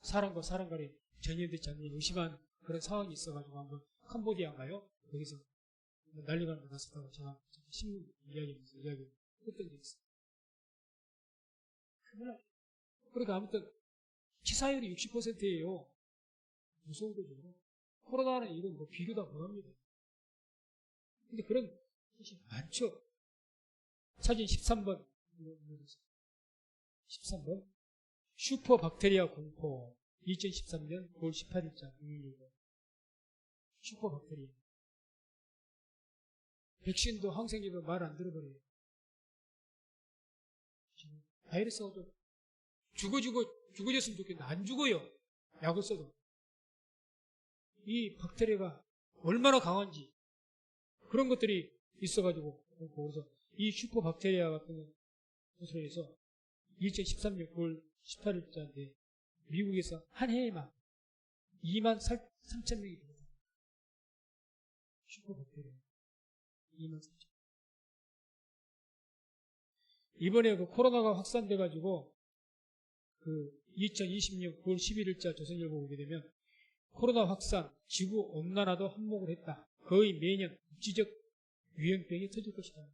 사람과 사람 간에 전염되지 않는 의심한 그런 상황이 있어가지고 한번 캄보디아인가요? 거기서 난리가 났었다고 제가 신문 이야기하면서 이야기를 했던 적이 있어요. 그러니까 아무튼 치사율이 60%예요. 무서운 거죠. 코로나는 이건 뭐 비교도 못합니다. 근데 그런 것이 많죠. 사진 13번. 13번. 슈퍼박테리아 공포. 2013년 9월 18일자. 슈퍼박테리아. 백신도 항생제도 말 안 들어버려요. 바이러스가 좀 죽어졌으면 좋겠는데 안 죽어요. 약을 써도. 이 박테리아가 얼마나 강한지 그런 것들이 있어가지고 그래서 이 슈퍼박테리아 같은 것으로 해서 2013년 9월 18일자인데 미국에서 한 해에만 2만 3천 명이 들어요. 슈퍼박테리아 2만 3천. 이번에 그 코로나가 확산돼가지고 그 2020년 9월 11일자 조선일보 보게 되면 코로나 확산, 지구온난화도 한몫을 했다. 거의 매년 국지적 유행병이 터질 것이다.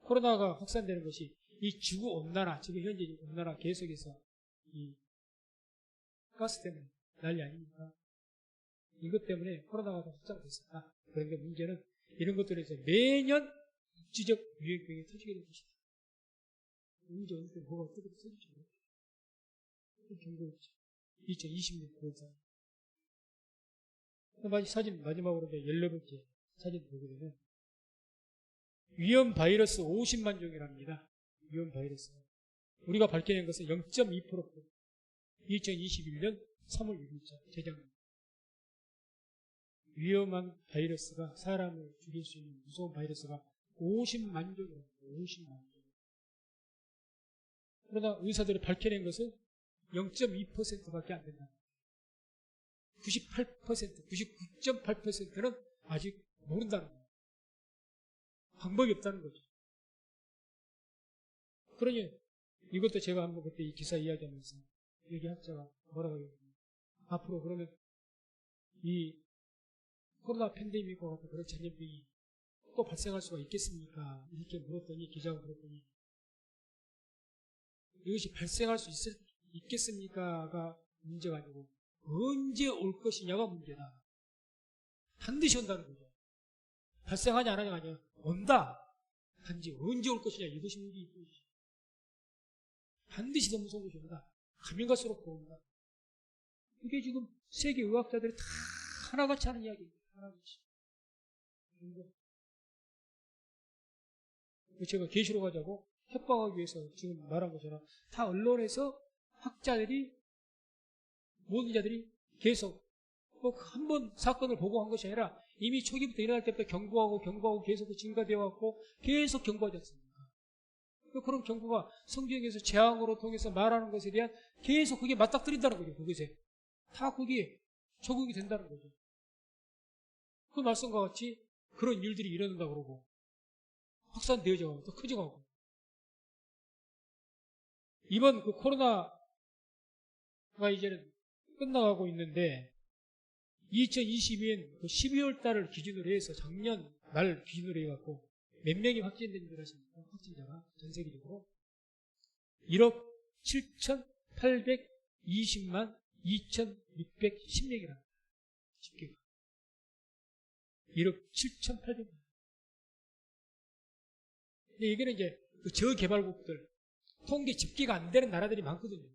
코로나가 확산되는 것이 이 지구온난화, 지금 현재 온난화 계속해서 이 가스 때문에 난리 아닙니까? 이것 때문에 코로나가 확산됐었다. 그런데 문제는 이런 것들에서 매년 국지적 유행병이 터지게 될 것이다. 언제 뭐가 어떻게 터질지 모르겠다. 그 경고였죠. 2020년 9월 4일. 사진 마지막으로 14번째 사진 보게 되면 위험 바이러스 50만 종이랍니다. 위험 바이러스. 우리가 밝혀낸 것은 0.2%. 2021년 3월 6일자 재작년. 위험한 바이러스가 사람을 죽일 수 있는 무서운 바이러스가 50만 종이랍니다. 50만 종. 그러나 의사들이 밝혀낸 것은 0.2%밖에 안 된다. 98%, 99.8%는 아직 모른다는 거예요. 방법이 없다는 거죠. 그러니 이것도 제가 한번 그때 이 기사 이야기하면서 여기 학자가 뭐라고 얘기했냐면 앞으로 그러면 이 코로나 팬데믹과 같은 그런 전염병이 또 발생할 수가 있겠습니까? 이렇게 물었더니 기자가 물었더니 이것이 발생할 수 있겠습니까가 문제가 아니고 언제 올 것이냐가 문제다. 반드시 온다는 거죠. 발생하냐 안 하냐가 아니라 온다. 단지 언제 올 것이냐 이것이 문제인 것이죠. 반드시 더 무서운 것이 온다. 가면 갈수록 더 온다. 이게 지금 세계 의학자들이 다 하나같이 하는 이야기입니다. 하나같이. 제가 계시록 하자고 협박하기 위해서 지금 말한 것처럼 다 언론에서 학자들이 모든 자들이 계속 한 번 사건을 보고한 것이 아니라 이미 초기부터 일어날 때부터 경고하고 계속 증가되어 왔고 계속 경고하지 않습니까? 그런 경고가 성경에서 재앙으로 통해서 말하는 것에 대한 계속 그게 맞닥뜨린다는 거죠. 그것에 다 거기에 적응이 된다는 거죠. 그 말씀과 같이 그런 일들이 일어난다 그러고 확산되어져 가고 또 커져가고 이번 그 코로나가 이제는 끝나가고 있는데 2022년 12월 달을 기준으로 해서 작년 말 기준으로 해갖고 몇 명이 확진된 줄 아십니까? 확진자가 전 세계적으로 1억 7,820만 2,610명이랍니다. 집계가 1억 7,800만. 근데 이게는 이제 그 저개발국들 통계 집계가 안 되는 나라들이 많거든요.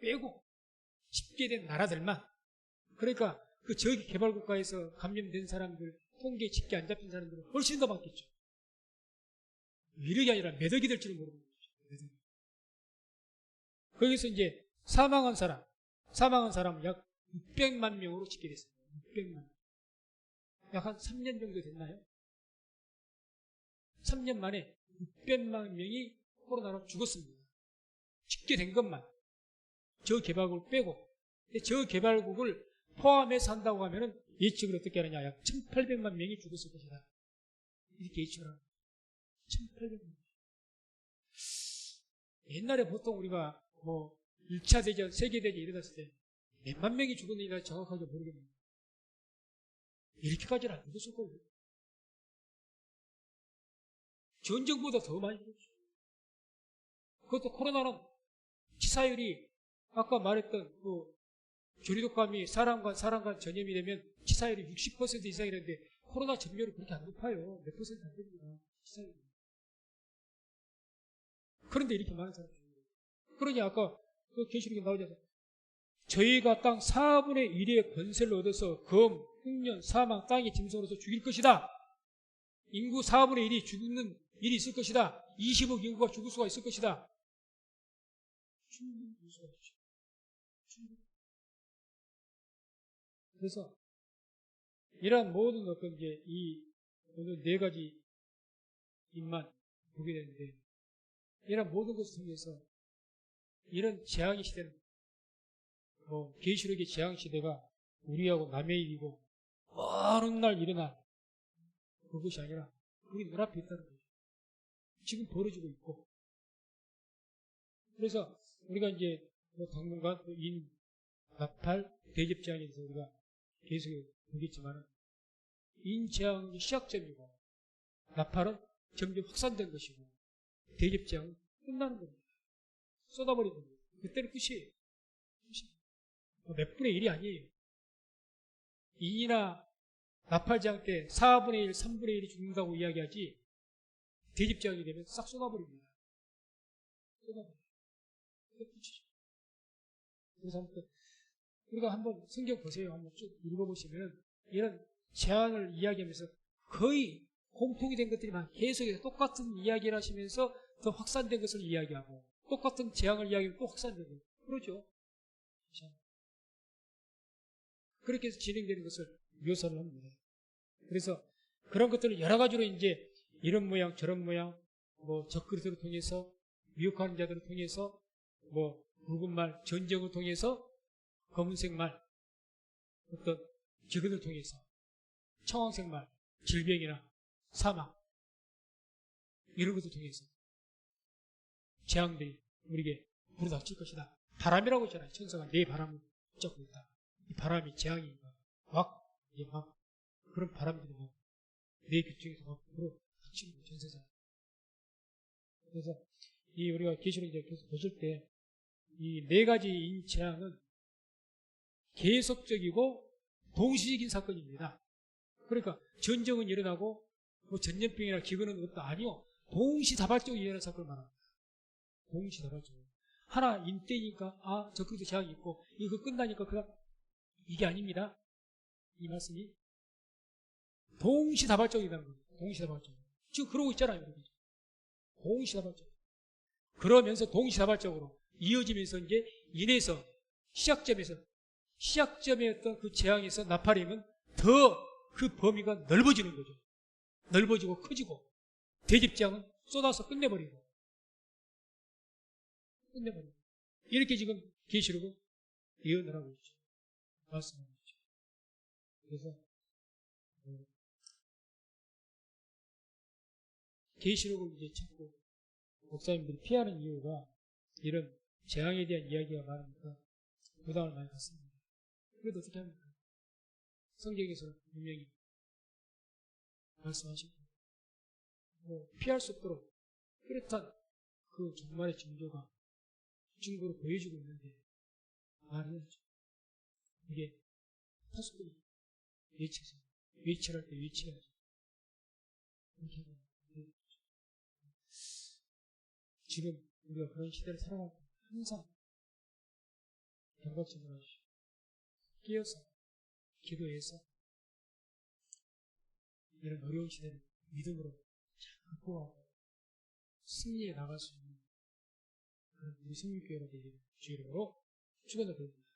빼고 집계된 나라들만. 그러니까 그 저개발국가에서 감염된 사람들, 통계 집계 안 잡힌 사람들은 훨씬 더 많겠죠. 1억이 아니라 몇 억이 될지는 모르는 거죠. 거기서 이제 사망한 사람 약 600만 명으로 집계됐습니다. 600만. 약 한 3년 정도 됐나요? 3년 만에 600만 명이 코로나로 죽었습니다. 집계된 것만. 저개발국을 빼고. 저개발국을 포함해서 한다고 하면은 예측을 어떻게 하느냐. 약 1800만 명이 죽었을 것이다. 이렇게 예측을 합니다. 1800만 명. 옛날에 보통 우리가 뭐 1차 대전, 세계대전이 일어났을 때 몇만 명이 죽었는지 정확하게 모르겠는데 이렇게까지는 안 죽었을 거예요. 전쟁보다 더 많이 죽었죠. 그것도 코로나는 치사율이 아까 말했던 그 조류독감이 사람 간 전염이 되면 치사율이 60% 이상이라는데 코로나 전멸이 그렇게 안 높아요. 몇 퍼센트 안 됩니다. 치사율이. 그런데 이렇게 많은 사람이 죽는 거예요. 그러니 아까 그 계시록에 나오잖아요. 저희가 땅 4분의 1의 권세를 얻어서 검, 흉년, 사망, 땅의 짐승으로서 죽일 것이다. 인구 4분의 1이 죽는 일이 있을 것이다. 20억 인구가 죽을 수가 있을 것이다. 충분히 죽을 수가 있죠. 충분히. 그래서 이러한 모든 어떤 이제 이 오늘 4가지 입만 보게 되는데 이러한 모든 것을 통해서 이런 재앙의 시대는 뭐 계시록의 재앙 시대가 우리하고 남의 일이고 어느 날 일어날 그것이 아니라 우리 눈앞에 있다는 거죠. 지금 벌어지고 있고. 그래서 우리가 이제 뭐 당분간 인, 나팔, 대접 재앙에 대해서 우리가 계속 보겠지만 인재앙은 시작점이고 나팔은 점점 확산된 것이고 대접 재앙은 끝나는 겁니다. 쏟아버리는 겁니다. 그때는 끝이에요. 몇 분의 1이 아니에요. 인이나 나팔 재앙 때 4분의 1, 3분의 1이 죽는다고 이야기하지 대접 재앙이 되면 싹 쏟아버립니다. 쏟아버립니다. 그래서 아무튼 우리가 한번 성경 보세요. 한번 쭉 읽어보시면 이런 재앙을 이야기하면서 거의 공통이 된 것들이만 계속해서 똑같은 이야기를 하시면서 더 확산된 것을 이야기하고 똑같은 재앙을 이야기하면 또 확산된 거예요. 그러죠. 그렇게 해서 진행되는 것을 묘사를 합니다. 그래서 그런 것들을 여러 가지로 이제 이런 모양 저런 모양 뭐 적그리스도를 통해서 미혹하는 자들을 통해서 뭐 붉은 말 전쟁을 통해서 검은색 말 어떤 기근을 통해서 청황색 말 질병이나 사망 이런 것을 통해서 재앙들이 우리에게 부르닥칠 것이다. 바람이라고 했잖아요. 천사가 내 바람을 붙잡고 있다. 이 바람이 재앙이니까 막 그런 바람들이 막 내 곁쪽에서 막 부르닥치는 전세잖아요. 그래서 이 우리가 계시록 이제 계속 보실 때 이 4가지 재앙은 계속적이고 동시적인 사건입니다. 그러니까 전쟁은 일어나고 뭐 전염병이나 기근은 것도 아니요. 동시다발적으로 일어나는 사건을 말합니다. 동시다발적으로. 하나 인때니까 적그리스도 재앙이 있고 이거 끝나니까 그냥 이게 아닙니다. 이 말씀이 동시다발적이라는 겁니다. 동시다발적으로. 지금 그러고 있잖아요. 동시다발적으로. 그러면서 동시다발적으로 이어지면서 이제 인해서 시작점의 어떤 그 재앙에서 나팔이면 더 그 범위가 넓어지는 거죠. 넓어지고 커지고 대집재앙은 쏟아서 끝내버리고 이렇게 지금 계시록은 예언을 하고 있죠. 말씀하고 있죠. 그래서 계시록을 이제 자꾸 목사님들이 피하는 이유가 이런 재앙에 대한 이야기가 많으니까 부담을 많이 갖습니다. 그래도 어떻게 합니까? 성경에서 분명히 말씀하시고 뭐 피할 수 없도록 뚜렷한 그 종말의 징조가 증거로 보여주고 있는데 말해야죠. 이게 파수꾼이 외치할 때 외치야죠. 이렇게 하면 지금 우리가 그런 시대를 살아갈 때 항상 경각심을 하시고 깨어서 기도해서 이런 어려운 시대를 믿음으로 잘 극복하고 승리에 나갈 수 있는 그런 우리 생명교회가 되기를 주의 이름으로 축원드립니다.